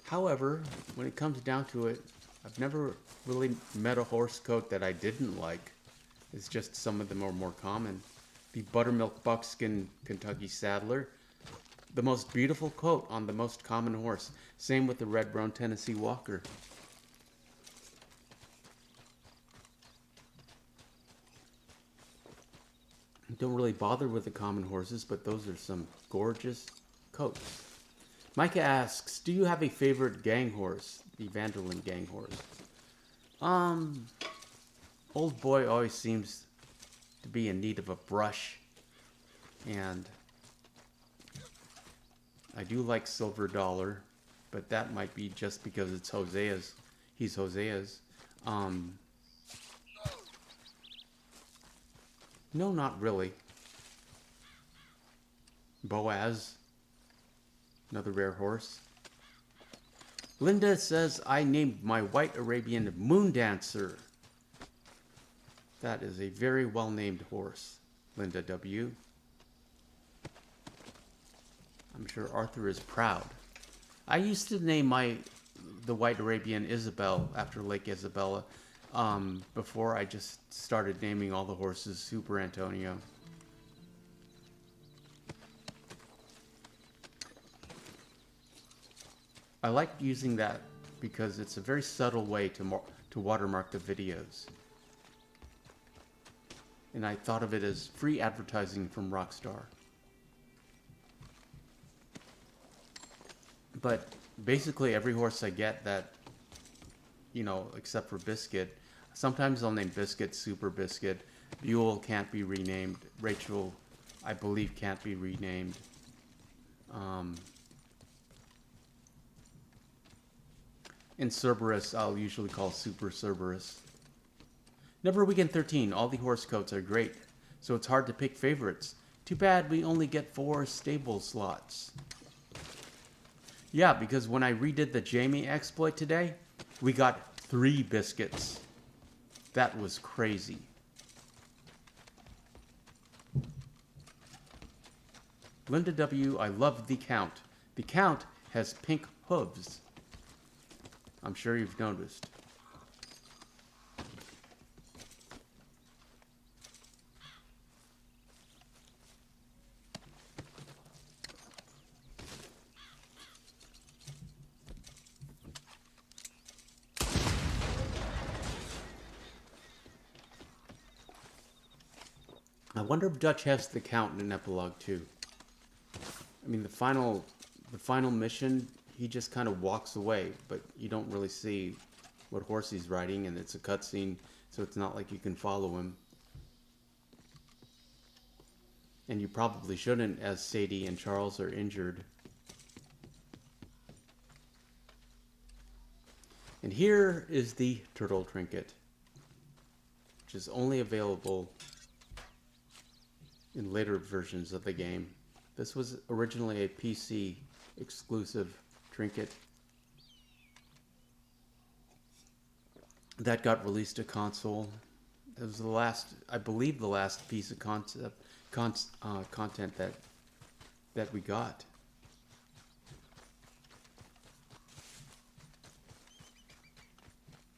However, when it comes down to it, I've never really met a horse coat that I didn't like. It's just some of them are more common. The Buttermilk Buckskin Kentucky Saddler, the most beautiful coat on the most common horse. Same with the Red Brown Tennessee Walker. don't really bother with the common horses, but those are some gorgeous coats. Micah asks, do you have a favorite gang horse? The Vanderlyn gang horse. Old boy always seems to be in need of a brush. And I do like Silver Dollar, but that might be just because it's Hosea's. He's Hosea's. No, not really. Boaz. Another rare horse. Linda says, I named my white Arabian Moon Dancer. That is a very well-named horse, Linda W. I'm sure Arthur is proud. I used to name the white Arabian Isabel after Lake Isabella. Before I just started naming all the horses Superantonio. I like using that because it's a very subtle way to watermark the videos. And I thought of it as free advertising from Rockstar. But basically every horse I get that, you know, except for Biscuit, sometimes I'll name Biscuit Super Biscuit. Buell can't be renamed. Rachel, I believe, can't be renamed. And Cerberus, I'll usually call Super Cerberus. Never Weekend 13, all the horse coats are great, so it's hard to pick favorites. Too bad we only get 4 stable slots. Yeah, because when I redid the Jamie exploit today, we got 3 biscuits. That was crazy. Linda W, I love the Count. The Count has pink hooves. I'm sure you've noticed. I wonder if Dutch has the Count in an epilogue too. I mean, the final mission, he just kind of walks away, but you don't really see what horse he's riding, and it's a cutscene, so it's not like you can follow him. And you probably shouldn't, as Sadie and Charles are injured. And here is the turtle trinket, which is only available in later versions of the game. This was originally a PC exclusive trinket that got released to console. It was the last, I believe, the last piece of content that we got.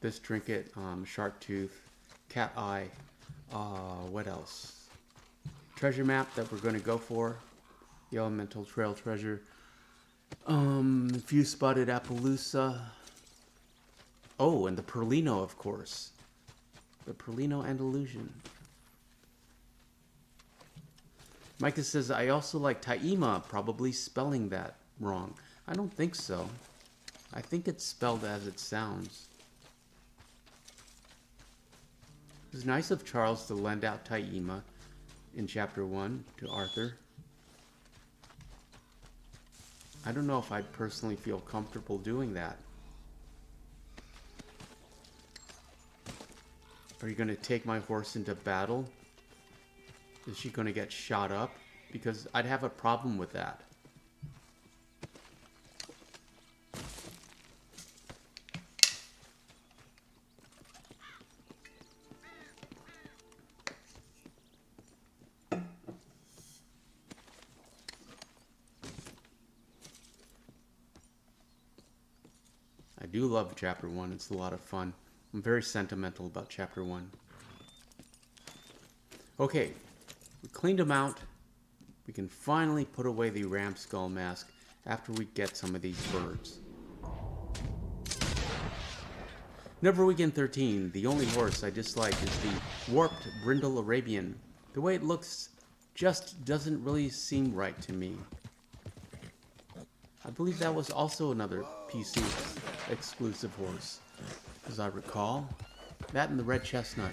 This trinket, shark tooth, cat eye, what else? Treasure map that we're going to go for. The Elemental Trail treasure. Few spotted Appaloosa. Oh, and the Perlino, of course. The Perlino Andalusian. Micah says, I also like Taima, probably spelling that wrong. I don't think so. I think it's spelled as it sounds. It was nice of Charles to lend out Taima in Chapter 1 to Arthur. I don't know if I'd personally feel comfortable doing that. Are you going to take my horse into battle? Is she going to get shot up? Because I'd have a problem with that. I do love Chapter 1. It's a lot of fun. I'm very sentimental about Chapter 1. Okay, we cleaned them out. We can finally put away the ram skull mask after we get some of these birds. Never Weekend 13. The only horse I dislike is the warped brindle Arabian. The way it looks just doesn't really seem right to me. I believe that was also another PC exclusive horse, as I recall. That and the red chestnut.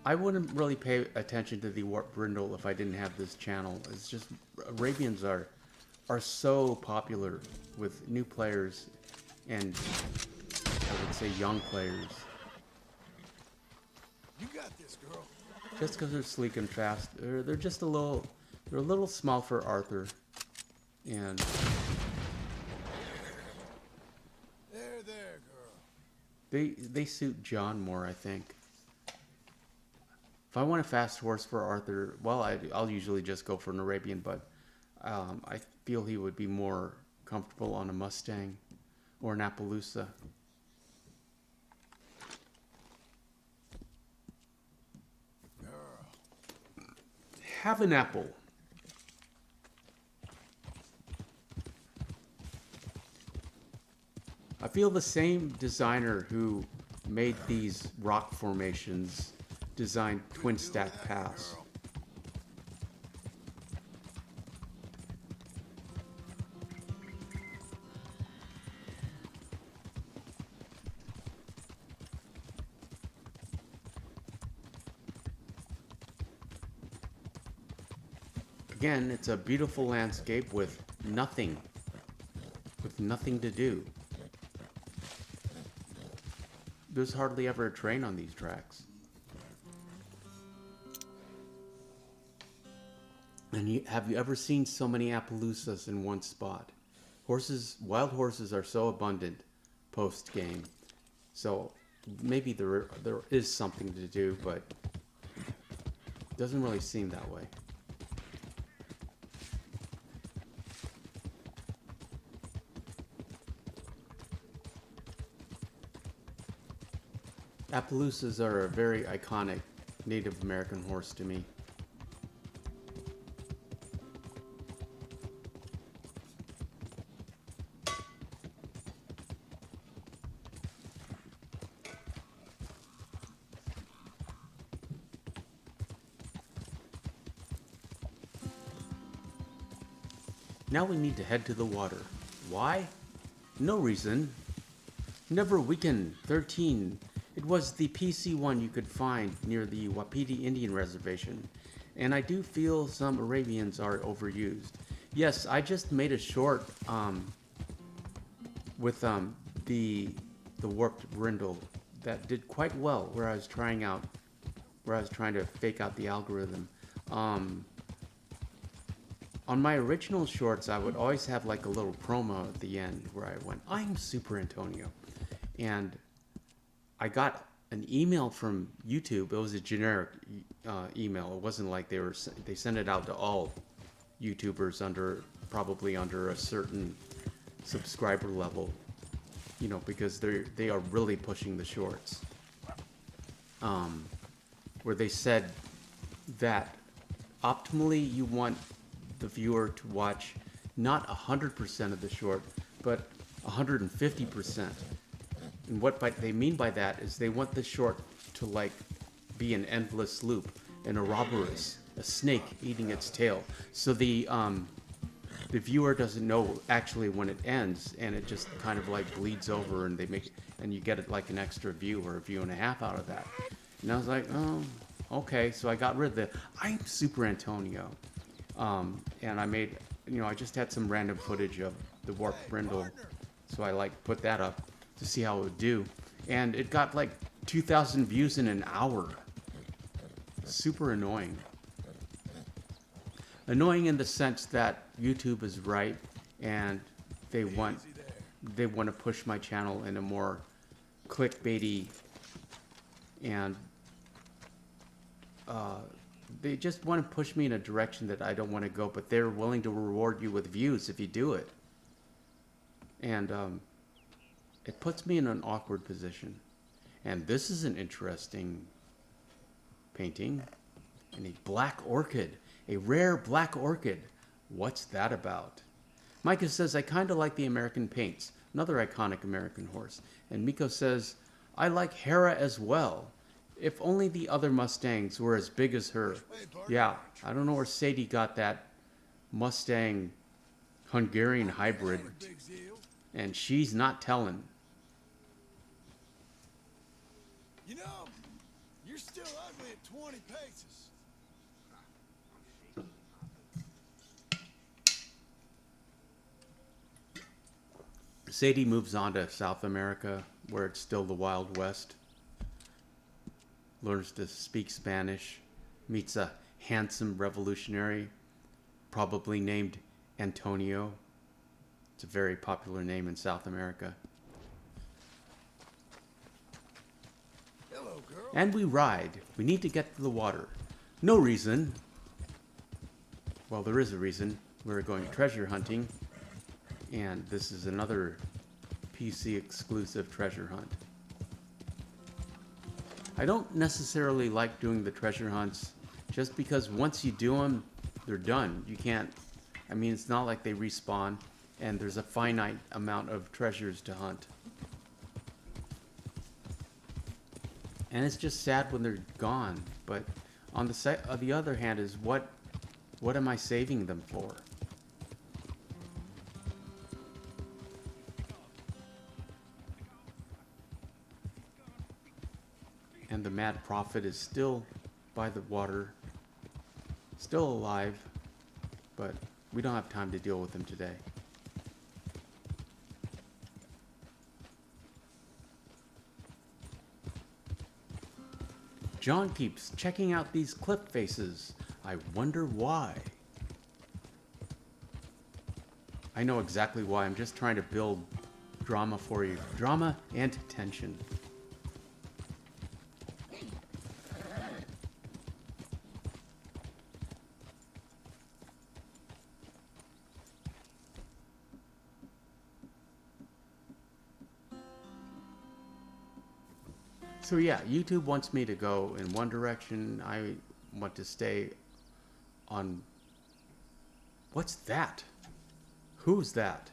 I wouldn't really pay attention to the warp brindle if I didn't have this channel. It's just Arabians are so popular with new players and I would say young players. You got this, girl. Just because they're sleek and fast, they're just a little small for Arthur, and There, girl. they suit John more, I think. If I want a fast horse for Arthur, well, I'll usually just go for an Arabian, but I feel he would be more comfortable on a Mustang or an Appaloosa. Girl. Have an apple. I feel the same designer who made these rock formations designed Twin Stack Pass. Girl. Again, it's a beautiful landscape with nothing to do. There's hardly ever a train on these tracks. And have you ever seen so many Appaloosas in one spot? Wild horses are so abundant post-game. So maybe there is something to do, but it doesn't really seem that way. Appaloosas are a very iconic Native American horse to me. Now we need to head to the water. Why? No reason. Never Weekend 13. It was the PC one you could find near the Wapiti Indian Reservation, and I do feel some Arabians are overused. Yes, I just made a short with the warped brindle that did quite well, where I was trying to fake out the algorithm. On my original shorts, I would always have like a little promo at the end where I went, "I'm Super Antonio," and I got an email from YouTube. It was a generic email. It wasn't like they sent it out to all YouTubers probably under a certain subscriber level, because they are really pushing the shorts. Where they said that optimally you want the viewer to watch not 100% of the short, but 150%. And what they mean by that is they want the short to be an endless loop, an Ouroboros, a snake eating its tail. So the viewer doesn't know actually when it ends, and it just kind of bleeds over, and you get it like an extra view or a view and a half out of that. And I was like, oh, okay. So I got rid of the "I'm Super Antonio," and I made, I just had some random footage of the warped brindle, so I put that up to see how it would do, and it got 2,000 views in an hour. Super annoying. Annoying in the sense that YouTube is right, and they want to push my channel in a more clickbaity, and they just want to push me in a direction that I don't want to go, but they're willing to reward you with views if you do it. And it puts me in an awkward position. And this is an interesting painting. And a black orchid. A rare black orchid. What's that about? Micah says, I kind of like the American paints. Another iconic American horse. And Miko says, I like Hera as well. If only the other Mustangs were as big as her. Yeah, I don't know where Sadie got that Mustang Hungarian hybrid, and she's not telling. You know, you're still ugly at 20 paces. Sadie moves on to South America, where it's still the Wild West. Learns to speak Spanish. Meets a handsome revolutionary, probably named Antonio. It's a very popular name in South America. Hello, girl. And we ride. We need to get to the water. No reason. Well, there is a reason. We're going treasure hunting. And this is another PC exclusive treasure hunt. I don't necessarily like doing the treasure hunts just because once you do them, they're done. You can't, I mean, it's not like they respawn and there's a finite amount of treasures to hunt. And it's just sad when they're gone. But on the other hand is what am I saving them for? And the Mad Prophet is still by the water, still alive, but we don't have time to deal with him today. John keeps checking out these clip faces. I wonder why. I know exactly why. I'm just trying to build drama for you. Drama and tension. So yeah, YouTube wants me to go in one direction. I want to stay on... What's that? Who's that?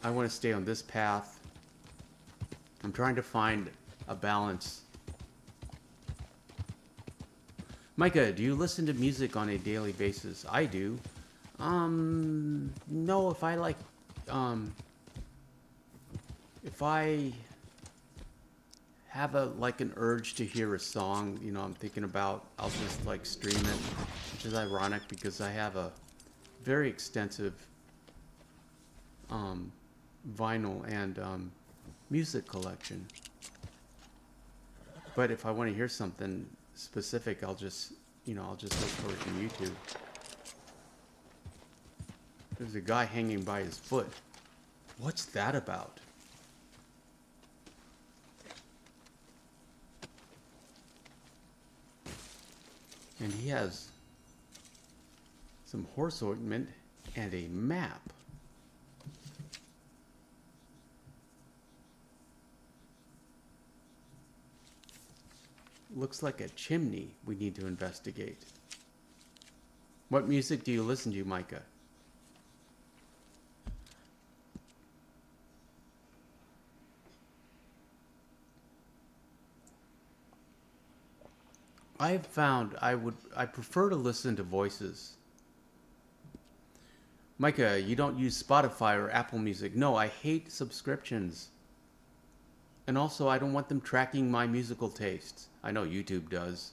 I want to stay on this path. I'm trying to find a balance. Micah, do you listen to music on a daily basis? I do. No, if I like, if I have an urge to hear a song, you know, I'm thinking about, I'll just like stream it, which is ironic because I have a very extensive vinyl and music collection. But if I want to hear something specific, I'll just look for it on YouTube. There's a guy hanging by his foot. What's that about? And he has some horse ointment and a map. Looks like a chimney we need to investigate. What music do you listen to, Micah? I've found I prefer to listen to voices. Micah, you don't use Spotify or Apple Music. No, I hate subscriptions. And also, I don't want them tracking my musical tastes. I know YouTube does.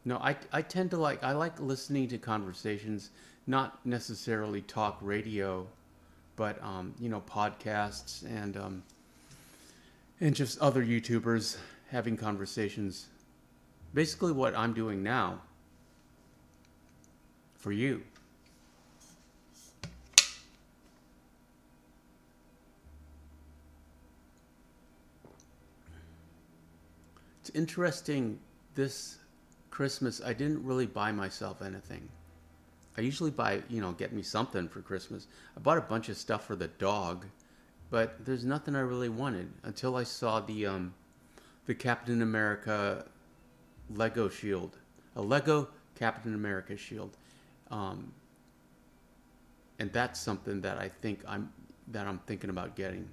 No, I tend to I like listening to conversations, not necessarily talk radio, but, podcasts and just other YouTubers having conversations. Basically what I'm doing now for you. It's interesting, this Christmas I didn't really buy myself anything. I usually buy, get me something for Christmas. I bought a bunch of stuff for the dog, but there's nothing I really wanted until I saw the Captain America Lego shield. A Lego Captain America shield. And that's something that I'm thinking about getting.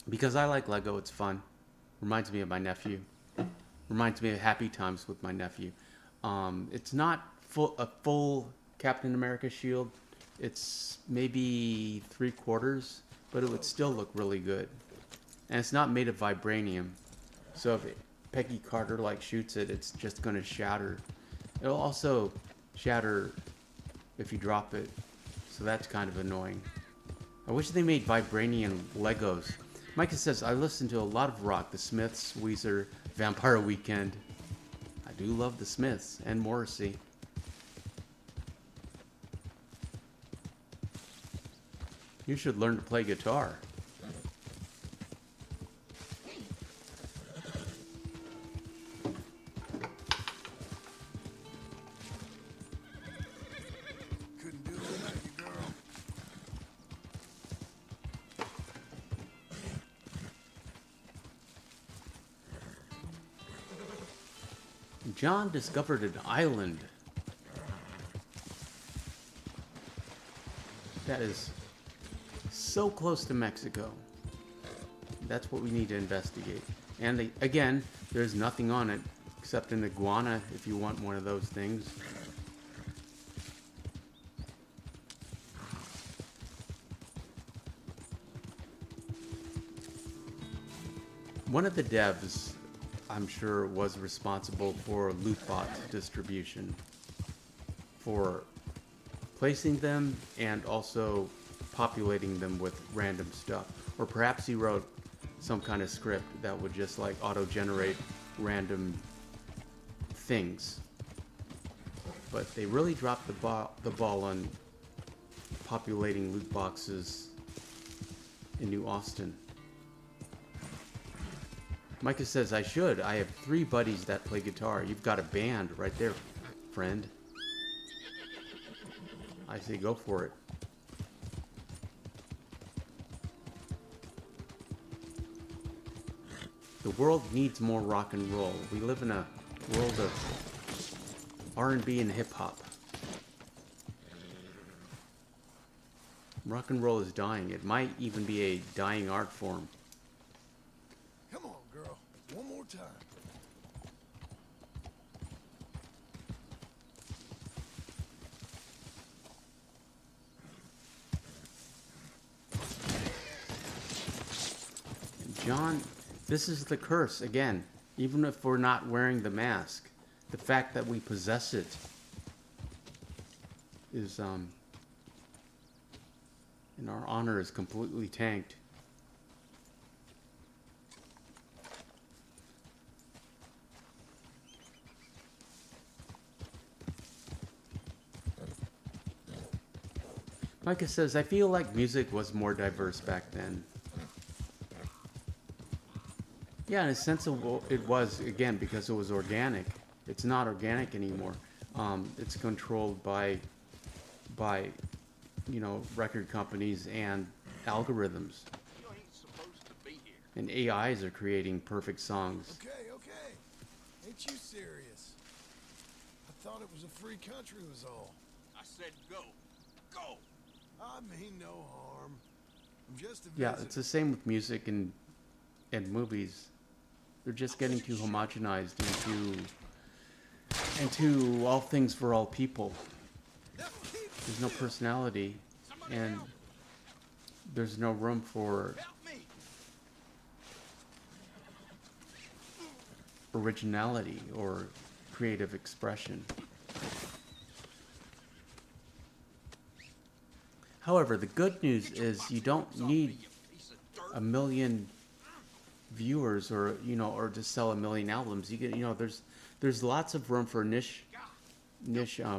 Because I like Lego, it's fun. Reminds me of my nephew. Reminds me of happy times with my nephew. It's not a full Captain America shield. It's maybe 3/4, but it would still look really good. And it's not made of vibranium, so if Peggy Carter like shoots it, it's just gonna shatter. It'll also shatter if you drop it, so that's kind of annoying. I wish they made vibranium Legos. Micah says, I listen to a lot of rock, the Smiths, Weezer, Vampire Weekend. I do love the Smiths and Morrissey. You should learn to play guitar. Couldn't do it without you, girl. John discovered an island that is so close to Mexico. That's what we need to investigate. And again, there's nothing on it except an iguana if you want one of those things. One of the devs, I'm sure, was responsible for loot bot distribution, for placing them and also populating them with random stuff. Or perhaps he wrote some kind of script that would just like auto-generate random things. But they really dropped the ball on populating loot boxes in New Austin. Micah says, I should. I have 3 buddies that play guitar. You've got a band right there, friend. I say go for it. The world needs more rock and roll. We live in a world of R&B and hip-hop. Rock and roll is dying. It might even be a dying art form. Come on, girl. One more time. John, this is the curse again. Even if we're not wearing the mask, the fact that we possess it is and our honor is completely tanked. Micah says, I feel like music was more diverse back then. Yeah, in a sense it was, again, because it was organic. It's not organic anymore. It's controlled by, you know, record companies and algorithms. You ain't supposed to be here. And AIs are creating perfect songs. Okay. Ain't you serious? I thought it was a free country was all. I said go. Go! I mean no harm. I'm just a Yeah, visitor. it's the same with music and movies. They're just getting too homogenized into all things for all people. There's no personality, and there's no room for Help me! originality or creative expression. However, the good news is you don't need a million viewers or, you know, or to sell a million albums. You get, you know, there's lots of room for niche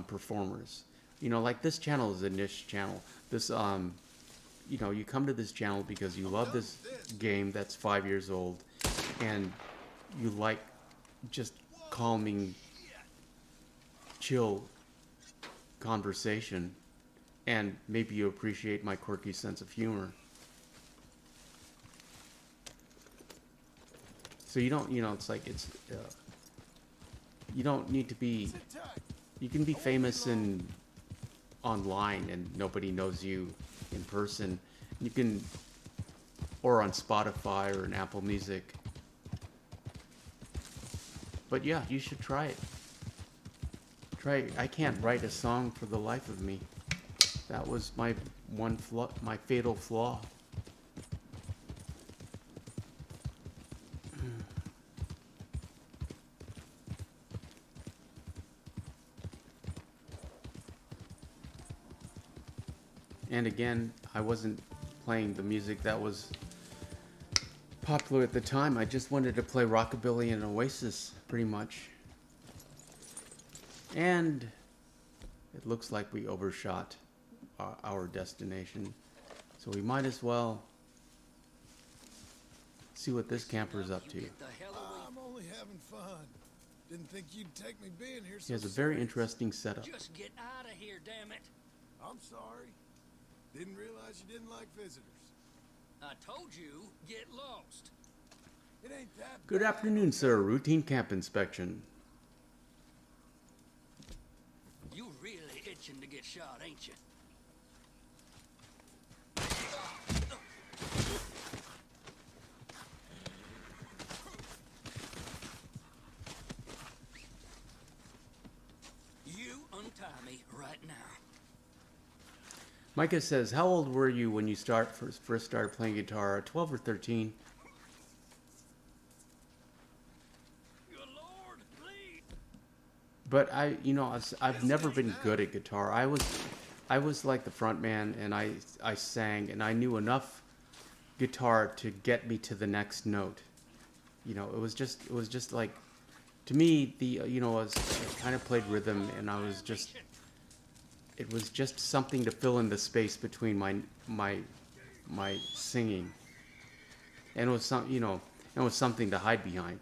performers. You know, like this channel is a niche channel. This you know, you come to this channel because you love this game that's 5 years old and you like just calming, chill conversation, and maybe you appreciate my quirky sense of humor. So you don't, you know, it's like it's you don't need to be, Sit tight. you can be famous in online and nobody knows you in person, you can, or on Spotify or in Apple Music. But yeah, you should try it. I can't write a song for the life of me. That was my one flaw, my fatal flaw. And again, I wasn't playing the music that was popular at the time. I just wanted to play Rockabilly and Oasis, pretty much. And it looks like we overshot our destination. So we might as well see what this camper is up to. Get the hell away. I'm only having fun. Didn't think you'd take me being here so He has a very serious. interesting setup. Just get out of here, damn it. I'm sorry. Didn't realize you didn't like visitors. I told you, get lost. It ain't that Good bad. afternoon, sir. Routine camp inspection. You really itching to get shot, ain't you? You untie me right now. Micah says, how old were you when you first started playing guitar? 12 or 13? Good Lord, please. But I've never been good at guitar. I was like the front man, and I sang, and I knew enough guitar to get me to the next note. You know, it was just like, to me, I kind of played rhythm, and it was just something to fill in the space between my singing, and it was something to hide behind.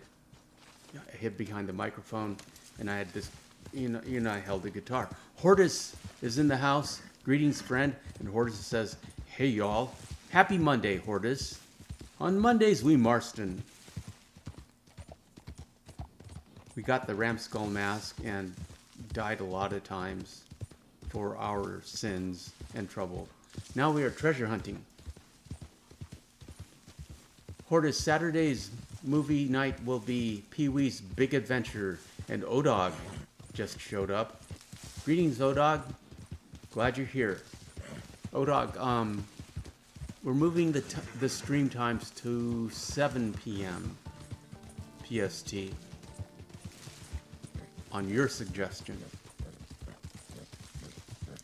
I hid behind the microphone, and I had this, I held the guitar. Hortus is in the house. Greetings, friend. And Hortus says, "Hey, y'all. Happy Monday, Hortus. On Mondays we Marston." We got the ram skull mask and died a lot of times for our sins and trouble. Now we are treasure hunting. Hortus, Saturday's movie night will be Pee-wee's Big Adventure, and Odog just showed up. Greetings, Odog. Glad you're here. Odog, we're moving the stream times to 7 p.m. PST on your suggestion.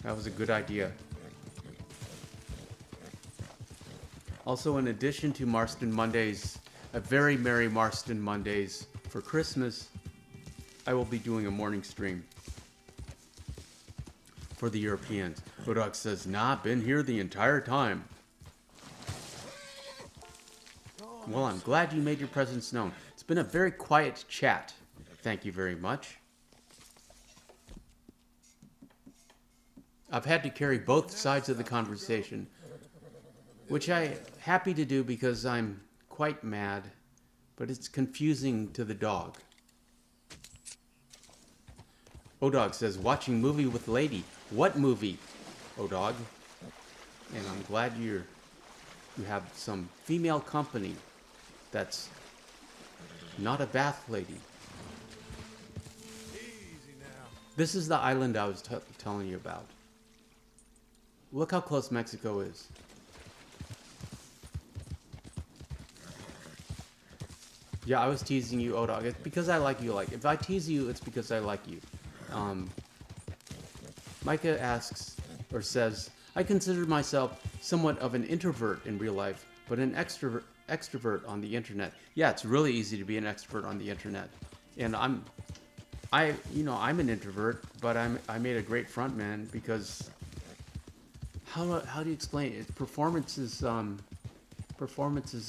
That was a good idea. Also, in addition to Marston Mondays, a very merry Marston Mondays for Christmas, I will be doing a morning stream for the Europeans. Odog says, nah, been here the entire time. Well, I'm glad you made your presence known. It's been a very quiet chat. Thank you very much. I've had to carry both sides of the conversation, which I'm happy to do because I'm quite mad, but it's confusing to the dog. Odog says, watching movie with lady. What movie, Odog? And I'm glad you have some female company that's not a bath lady. Easy now. This is the island I was telling you about. Look how close Mexico is. Yeah, I was teasing you, Odog. It's because I like you. If I tease you, it's because I like you. Micah asks, or says, I consider myself somewhat of an introvert in real life, but an extrovert on the internet. Yeah, it's really easy to be an extrovert on the internet. And I'm an introvert, but I made a great frontman because how do you explain it? Performance is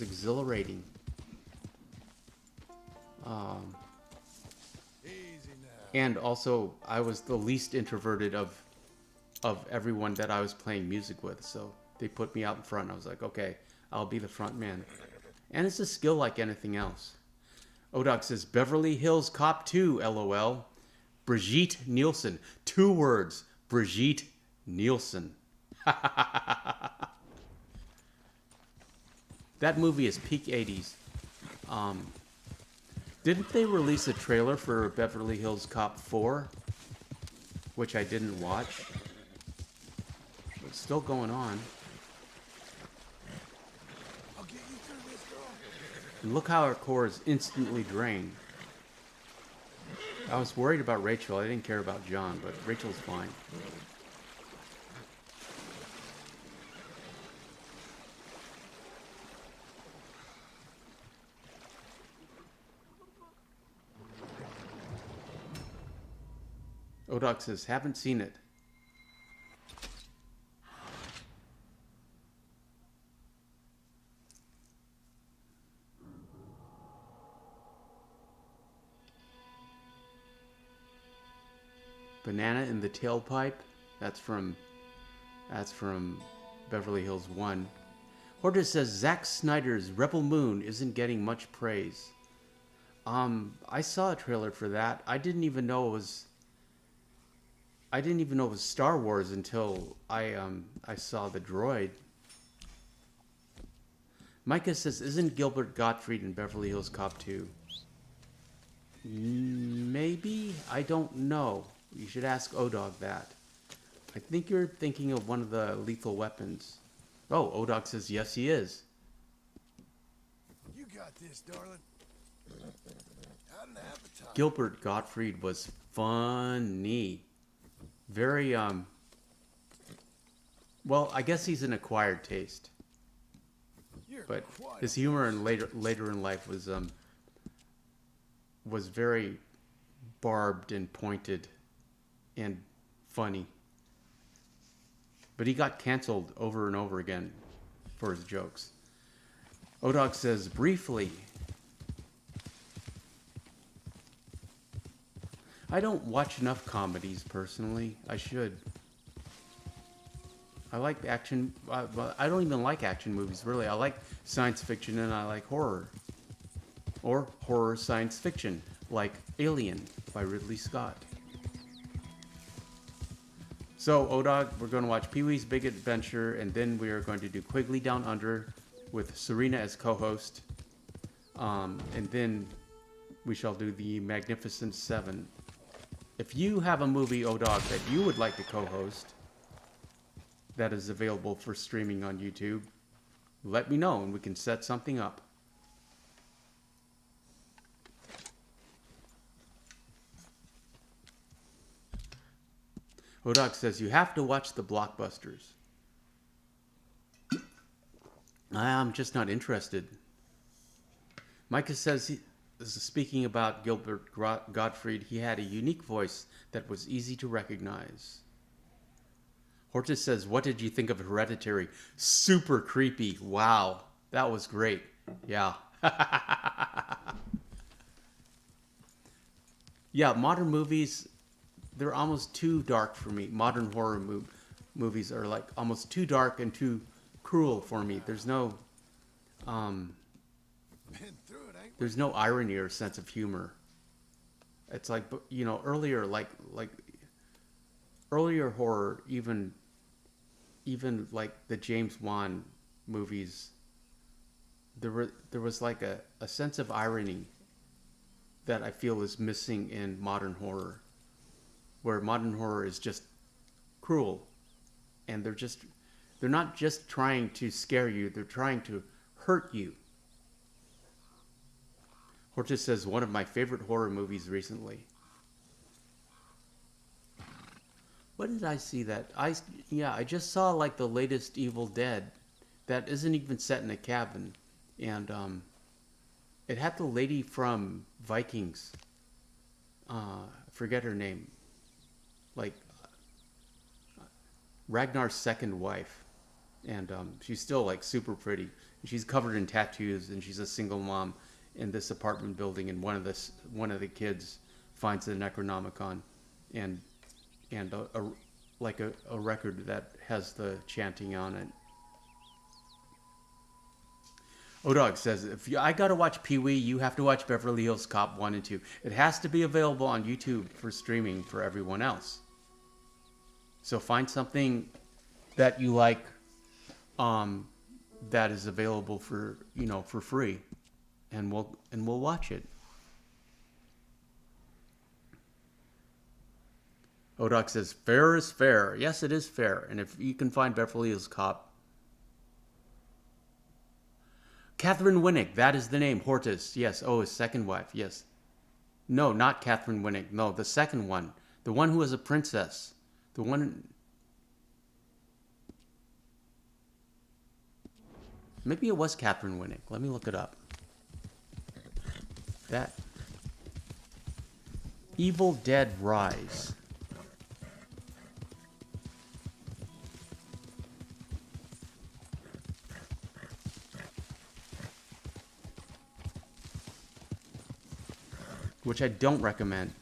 exhilarating. Easy now. And also, I was the least introverted of everyone that I was playing music with. So they put me out in front. I was like, okay, I'll be the front man. And it's a skill like anything else. Odog says, Beverly Hills Cop 2, LOL. Brigitte Nielsen. 2 words. Brigitte Nielsen. That movie is peak 80s. Didn't they release a trailer for Beverly Hills Cop 4? Which I didn't watch. It's still going on. I'll get you through this, girl. And look how our core is instantly drained. I was worried about Rachel. I didn't care about John, but Rachel's fine. Odoc says, haven't seen it. Banana in the Tailpipe. That's from Beverly Hills 1. Hortus says Zack Snyder's Rebel Moon isn't getting much praise. I saw a trailer for that. I didn't even know it was Star Wars until I saw the droid. Micah says, isn't Gilbert Gottfried in Beverly Hills Cop 2? Maybe? I don't know. You should ask Odog that. I think you're thinking of one of the Lethal Weapons. Oh, Odog says, yes, he is. You got this, darling. Had an appetite. Gilbert Gottfried was funny. Very, well, I guess he's an acquired taste. You're But quite his humor in later in life was very barbed and pointed and funny. But he got canceled over and over again for his jokes. Odog says, briefly, I don't watch enough comedies personally. I should. I like action. I don't even like action movies, really. I like science fiction and I like horror. Or horror science fiction, like Alien by Ridley Scott. So, Odog, we're going to watch Pee-wee's Big Adventure, and then we are going to do Quigley Down Under with Serena as co-host. And then we shall do the Magnificent Seven. If you have a movie, Odog, that you would like to co-host that is available for streaming on YouTube, let me know and we can set something up. Odog says, you have to watch the blockbusters. I'm just not interested. Micah says, speaking about Gilbert Gottfried, he had a unique voice that was easy to recognize. Hortus says, what did you think of Hereditary? Super creepy. Wow. That was great. Yeah. Yeah, modern movies, they're almost too dark for me. Modern horror movies are like almost too dark and too cruel for me. There's no Been through it, ain't we? there's no irony or sense of humor. It's like, you know, earlier horror, even like the James Wan movies, there was like a sense of irony that I feel is missing in modern horror, where modern horror is just cruel, and they're not just trying to scare you, they're trying to hurt you. Hortus says, one of my favorite horror movies recently. What did I see that? I just saw like the latest Evil Dead that isn't even set in a cabin. And it had the lady from Vikings. Forget her name. Like Ragnar's second wife. And she's still like super pretty. She's covered in tattoos and she's a single mom in this apartment building, and one of the kids finds the Necronomicon and a record that has the chanting on it. Odog says, I gotta watch Pee-wee, you have to watch Beverly Hills Cop 1 and 2. It has to be available on YouTube for streaming for everyone else. So find something that you like, that is available for, for free, and we'll watch it. Odoc says, fair is fair. Yes, it is fair. And if you can find Beverly Hills Cop. Catherine Winnick, that is the name. Hortus, yes. Oh, his second wife, yes. No, not Catherine Winnick. No, the second one. The one who was a princess. The one... Maybe it was Catherine Winnick. Let me look it up. That... Evil Dead Rise. Which I don't recommend.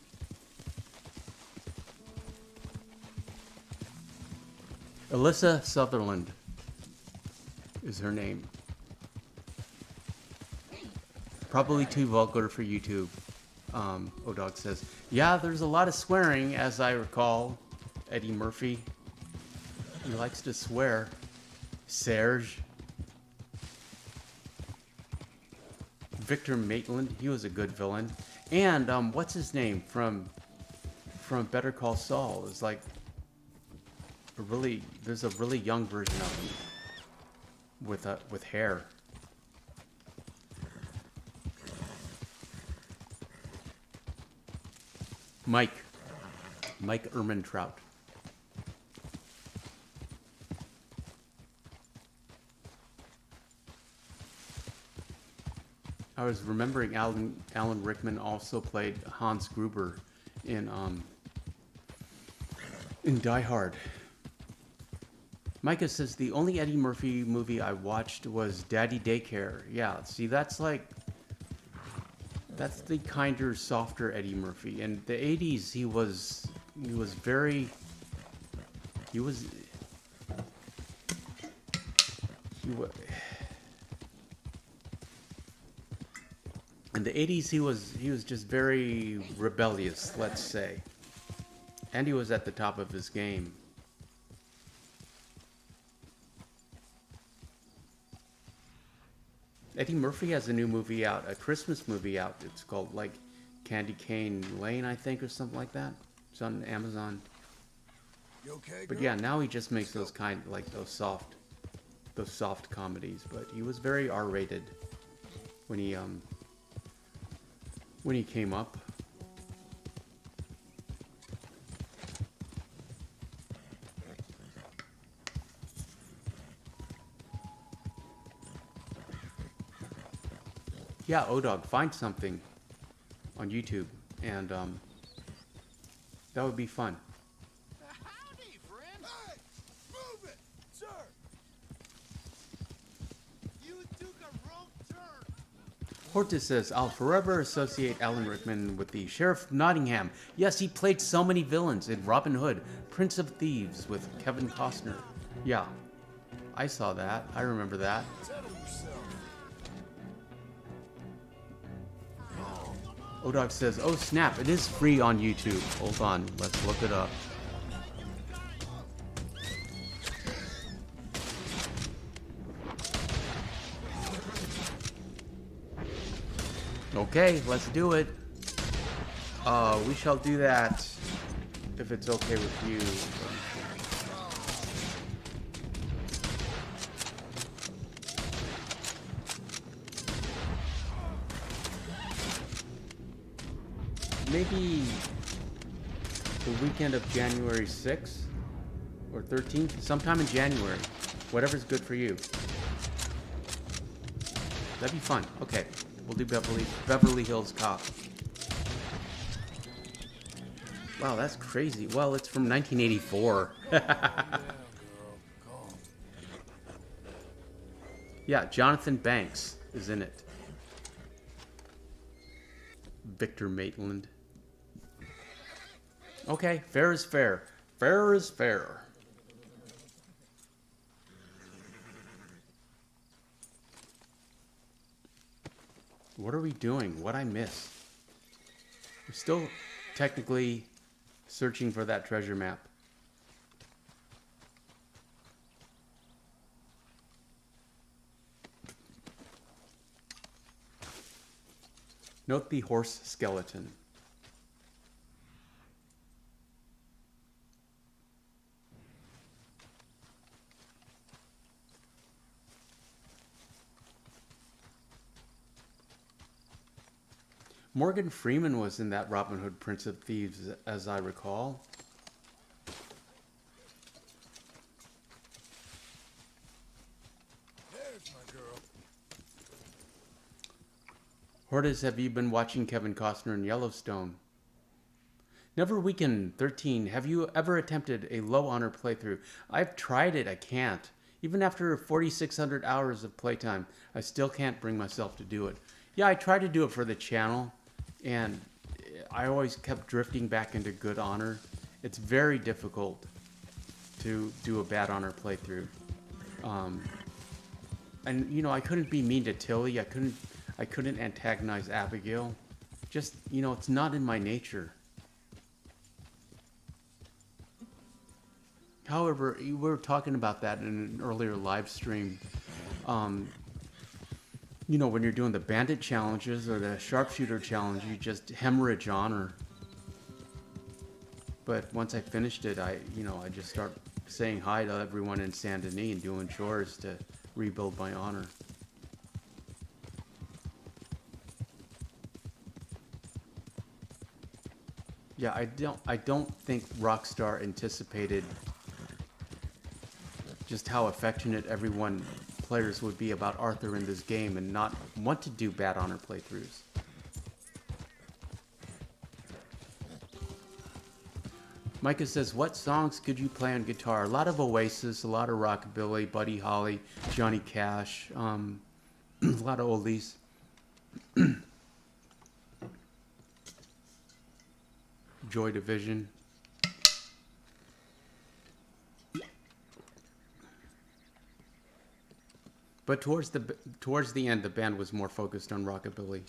Alyssa Sutherland is her name. Probably too vulgar for YouTube, Odog says. Yeah, there's a lot of swearing, as I recall. Eddie Murphy. He likes to swear. Serge. Victor Maitland, he was a good villain. And what's his name from Better Call Saul? Is like there's a really young version of him with hair. Mike Ehrmantraut. I was remembering Alan Rickman also played Hans Gruber in Die Hard. Micah says the only Eddie Murphy movie I watched was Daddy Daycare. Yeah, see, that's the kinder, softer Eddie Murphy. In the 80s, he was in the 80s, he was just very rebellious, let's say. And he was at the top of his game. Eddie Murphy has a new movie out, a Christmas movie out. It's called like Candy Cane Lane, I think, or something like that. It's on Amazon. You okay, But girl? yeah, now he just makes those those soft comedies. But he was very R-rated when he came up. Yeah, Odog, find something on YouTube, and that would be fun. Howdy, friend. Hey! Move it! Sir! You took a wrong turn. Hortus says, I'll forever associate Alan Rickman with the Sheriff of Nottingham. Yes, he played so many villains in Robin Hood, Prince of Thieves with Kevin Costner. Yeah, I saw that. I remember that. Settle yourself. Odog says, oh snap, it is free on YouTube. Hold on, let's look it up. Okay, let's do it. We shall do that if it's okay with you. Maybe the weekend of January 6th or 13th, sometime in January. Whatever's good for you. That'd be fun. Okay, we'll do Beverly Hills Cop. Wow, that's crazy. Well, it's from 1984. Yeah, Jonathan Banks is in it. Victor Maitland. Okay, fair is fair. Fair is fair. What are we doing? What'd I miss? We're still technically searching for that treasure map. Note the horse skeleton. Morgan Freeman was in that Robin Hood Prince of Thieves, as I recall. There's my girl. Hordes, have you been watching Kevin Costner in Yellowstone? Never Weekend 13, have you ever attempted a low honor playthrough? I've tried it, I can't. Even after 4,600 hours of playtime, I still can't bring myself to do it. Yeah, I tried to do it for the channel, and I always kept drifting back into good honor. It's very difficult to do a bad honor playthrough. And you know, I couldn't be mean to Tilly. I couldn't antagonize Abigail. Just, you know, it's not in my nature. However, we were talking about that in an earlier live stream. You know, when you're doing the bandit challenges or the sharpshooter challenge, you just hemorrhage honor. But once I finished it, I just start saying hi to everyone in Saint Denis and doing chores to rebuild my honor. Yeah, I don't think Rockstar anticipated just how affectionate players would be about Arthur in this game and not want to do bad honor playthroughs. Micah says, what songs could you play on guitar? A lot of Oasis, a lot of rockabilly, Buddy Holly, Johnny Cash, a lot of oldies. Joy Division. But towards the end, the band was more focused on rockabilly.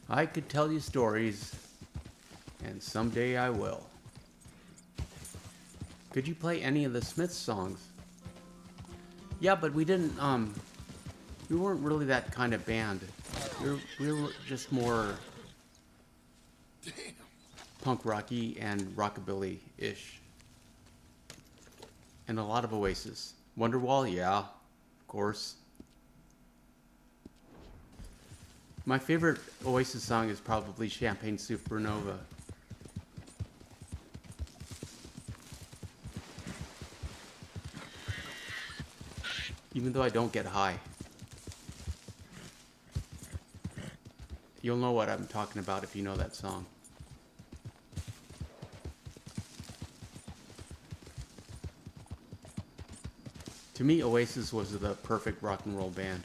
I could tell you stories, and someday I will. Could you play any of the Smiths songs? Yeah, but we didn't, we weren't really that kind of band. We were just more punk rocky and rockabilly-ish. And a lot of Oasis. Wonderwall, yeah, of course. My favorite Oasis song is probably Champagne Supernova. Even though I don't get high. You'll know what I'm talking about if you know that song. To me, Oasis was the perfect rock and roll band.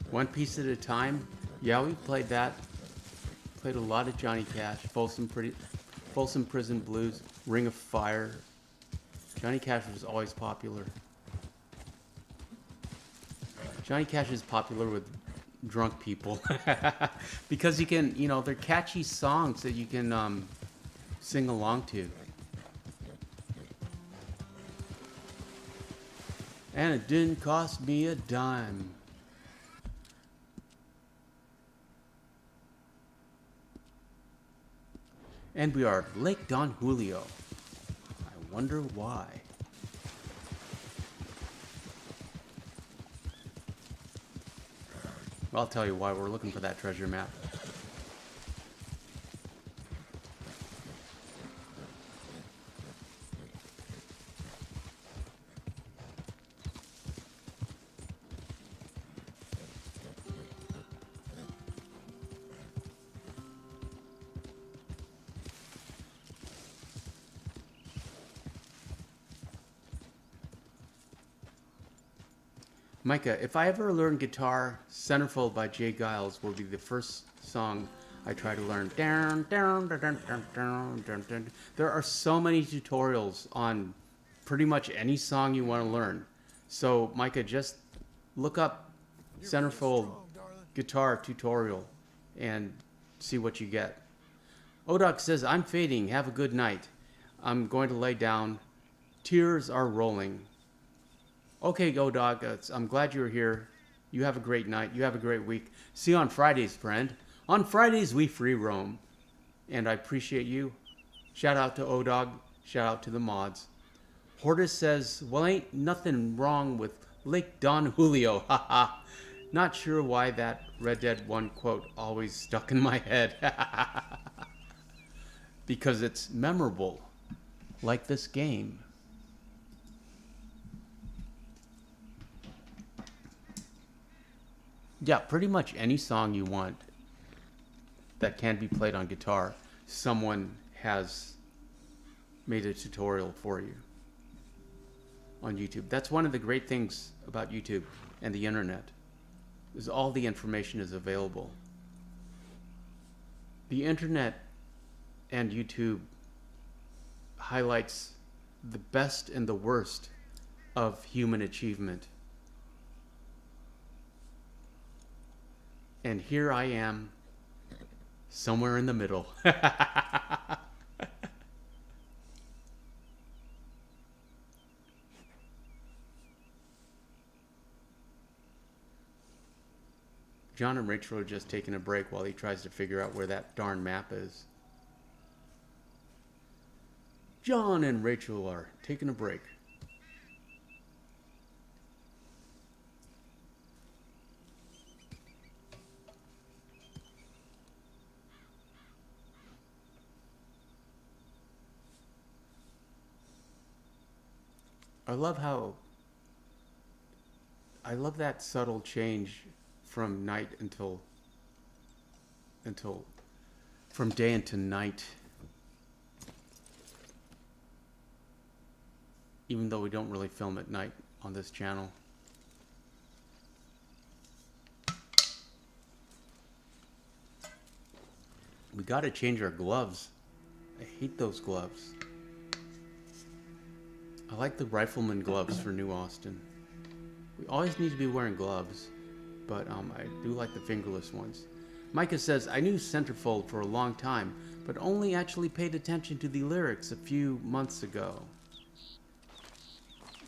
One Piece at a Time. Yeah, we played that. Played a lot of Johnny Cash, Folsom Prison Blues, Ring of Fire. Johnny Cash was always popular. Johnny Cash is popular with drunk people because you can, you know, they're catchy songs that you can sing along to. And it didn't cost me a dime. And we are at Lake Don Julio. I wonder why. I'll tell you why. We're looking for that treasure map. Micah, if I ever learn guitar, Centerfold by Jay Giles will be the first song I try to learn. Down, down, down, down, down, down, down, down. There are so many tutorials on pretty much any song you want to learn. So, Micah, just look up Centerfold guitar tutorial and see what you get. Odoc says, I'm fading. Have a good night. I'm going to lay down. Tears are rolling. Okay, Odoc, I'm glad you're here. You have a great night. You have a great week. See you on Fridays, friend. On Fridays, we free roam. And I appreciate you. Shout out to Odog. Shout out to the mods. Hortus says, well, ain't nothing wrong with Lake Don Julio. Haha. Not sure why that Red Dead 1 quote always stuck in my head. Because it's memorable. Like this game. Yeah, pretty much any song you want that can be played on guitar, someone has made a tutorial for you on YouTube. That's one of the great things about YouTube and the internet, is all the information is available. The internet and YouTube highlights the best and the worst of human achievement. And here I am, somewhere in the middle. John and Rachel are just taking a break while he tries to figure out where that darn map is. John and Rachel are taking a break. I love that subtle change from night from day into night. Even though we don't really film at night on this channel. We gotta change our gloves. I hate those gloves. I like the rifleman gloves for New Austin. We always need to be wearing gloves, but I do like the fingerless ones. Micah says, I knew Centerfold for a long time, but only actually paid attention to the lyrics a few months ago.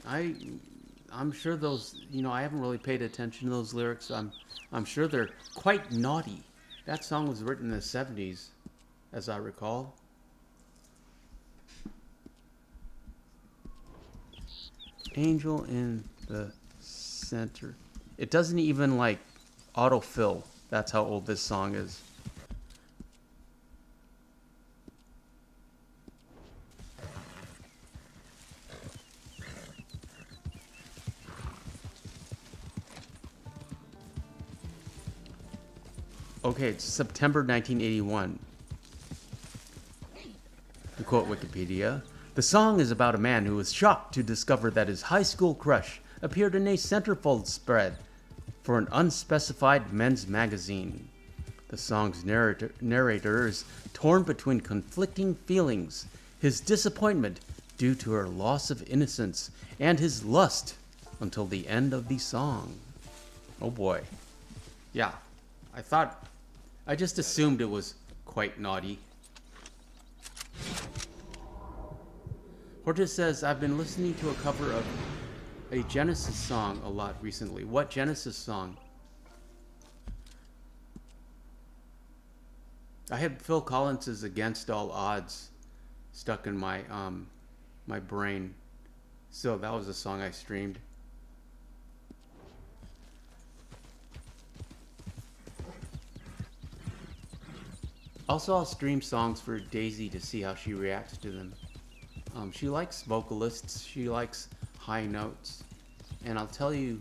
I'm sure those, I haven't really paid attention to those lyrics. I'm sure they're quite naughty. That song was written in the 70s, as I recall. Angel in the center. It doesn't even like autofill. That's how old this song is. Okay, it's September 1981. To quote Wikipedia, the song is about a man who was shocked to discover that his high school crush appeared in a centerfold spread for an unspecified men's magazine. The song's narrator is torn between conflicting feelings, his disappointment due to her loss of innocence, and his lust until the end of the song. Oh boy. Yeah, I just assumed it was quite naughty. Hortus says, I've been listening to a cover of a Genesis song a lot recently. What Genesis song? I had Phil Collins's Against All Odds stuck in my my brain. So that was a song I streamed. Also, I'll stream songs for Daisy to see how she reacts to them. She likes vocalists, she likes high notes. And I'll tell you,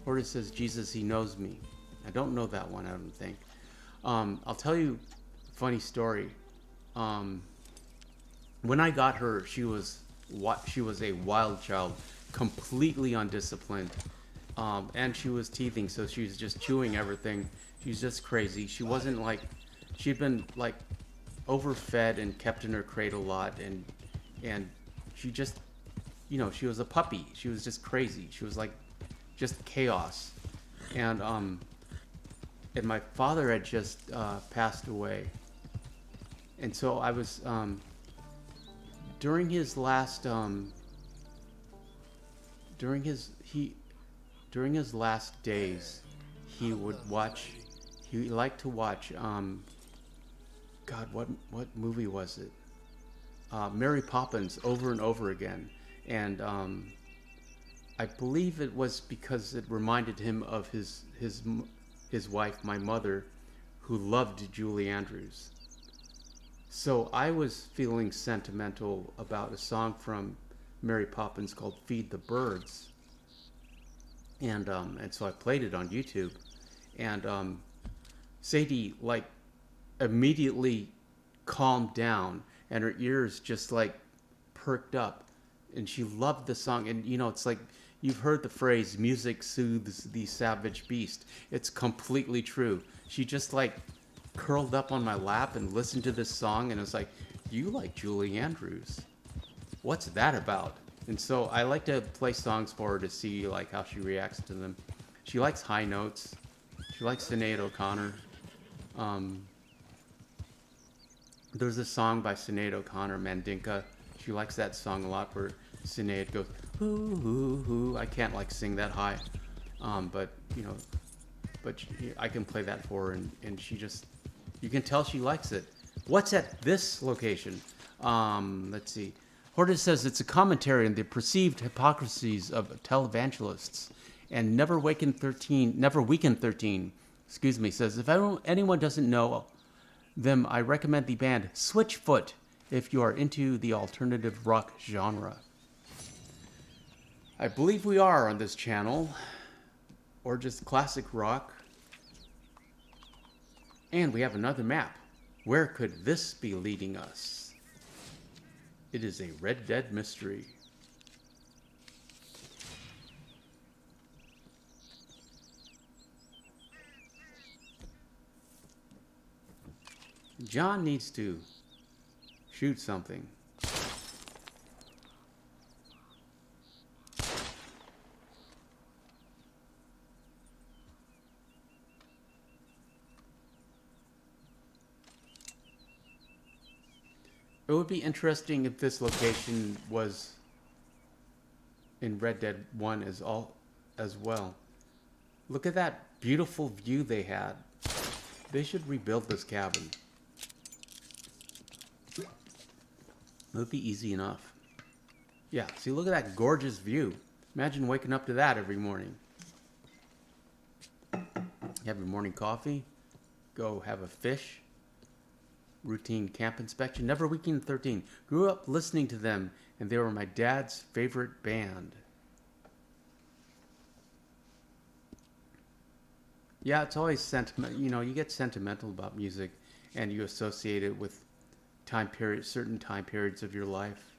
Hortus says, Jesus, he knows me. I don't know that one, I don't think. I'll tell you a funny story. When I got her, she was a wild child, completely undisciplined. And she was teething, so she was just chewing everything. She was just crazy. She wasn't like, she'd been like overfed and kept in her crate a lot, and she just, you know, she was a puppy. She was just crazy. She was like just chaos. And my father had just passed away, and so I was during his last during his last days, he liked to watch God, what movie was it? Mary Poppins over and over again, and I believe it was because it reminded him of his wife, my mother, who loved Julie Andrews. So I was feeling sentimental about a song from Mary Poppins called "Feed the Birds," and so I played it on YouTube, and Sadie like immediately calmed down, and her ears just like perked up, and she loved the song. And you know, it's like, you've heard the phrase "music soothes the savage beast." It's completely true. She just like curled up on my lap and listened to this song, and it was like, "You like Julie Andrews? What's that about?" And so I like to play songs for her to see like how she reacts to them. She likes high notes. She likes Sinead O'Connor. There's a song by Sinead O'Connor, Mandinka. She likes that song a lot, where Sinead goes, "Hoo hoo hoo." I can't like sing that high, but you know, I can play that for her, and she just, you can tell she likes it. What's at this location? Let's see. Hortus says it's a commentary on the perceived hypocrisies of televangelists, and Never Weakened 13. Excuse me. Says if anyone doesn't know them, I recommend the band Switchfoot if you are into the alternative rock genre. I believe we are on this channel, or just classic rock. And we have another map. Where could this be leading us? It is a Red Dead mystery. John needs to shoot something. It would be interesting if this location was in Red Dead 1 as well. Look at that beautiful view they had. They should rebuild this cabin. It would be easy enough. Yeah, see, look at that gorgeous view. Imagine waking up to that every morning. Have your morning coffee, go have a fish, routine camp inspection. Never Weekend 13. Grew up listening to them, and they were my dad's favorite band. Yeah, it's always sentiment. You know, you get sentimental about music, and you associate it with certain time periods of your life.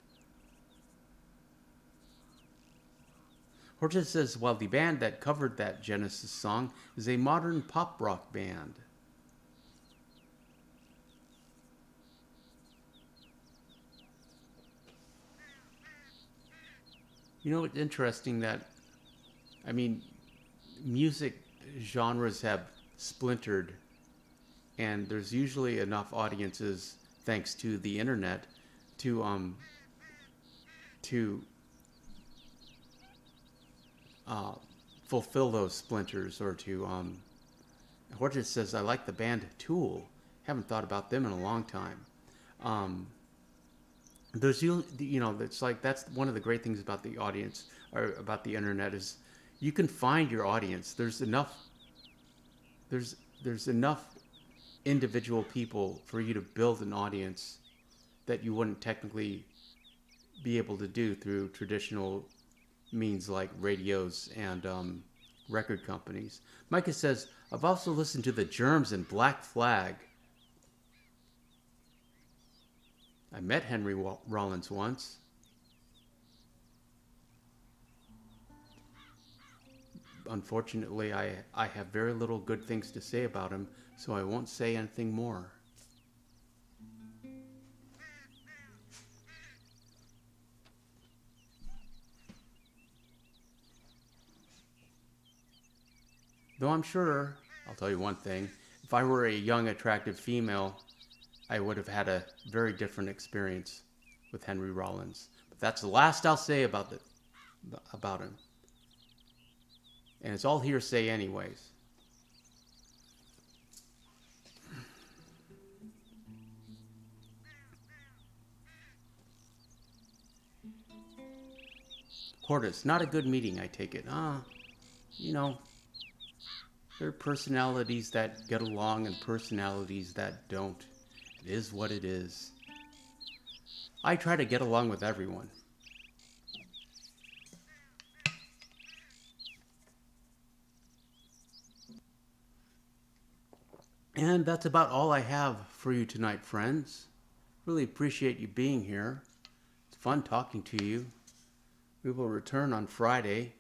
Hortus says, while the band that covered that Genesis song is a modern pop rock band. You know, it's interesting that, I mean, music genres have splintered, and there's usually enough audiences, thanks to the internet, to fulfill those splinters, or to Hortus says, I like the band Tool. Haven't thought about them in a long time. There's, you know, it's like, that's one of the great things about the audience, or about the internet, is you can find your audience. There's enough individual people for you to build an audience that you wouldn't technically be able to do through traditional means like radios and record companies. Micah says, I've also listened to the Germs and Black Flag. I met Henry Rollins once. unfortunately, I have very little good things to say about him, so I won't say anything more. Though I'm sure, I'll tell you one thing, if I were a young, attractive female, I would have had a very different experience with Henry Rollins. But that's the last I'll say about him. And it's all hearsay anyways. Hortus, not a good meeting, I take it. You know, there are personalities that get along and personalities that don't. It is what it is. I try to get along with everyone. And that's about all I have for you tonight, friends. Really appreciate you being here. It's fun talking to you. We will return on Friday,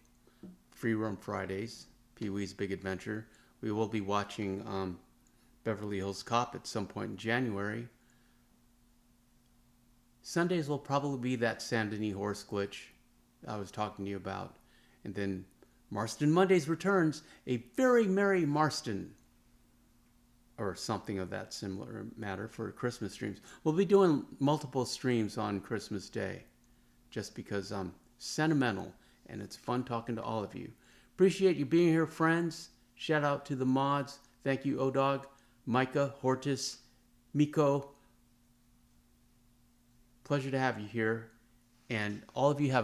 Free Roam Fridays, Pee-wee's Big Adventure. We will be watching Beverly Hills Cop at some point in January. Sundays will probably be that Saint Denis horse glitch I was talking to you about. And then Marston Mondays returns, a very merry Marston, or something of that similar matter, for Christmas streams. We'll be doing multiple streams on Christmas Day, just because I'm sentimental and it's fun talking to all of you. Appreciate you being here, friends. Shout out to the mods. Thank you, O-Dog, Micah, Hortus, Miko. Pleasure to have you here. And all of you have a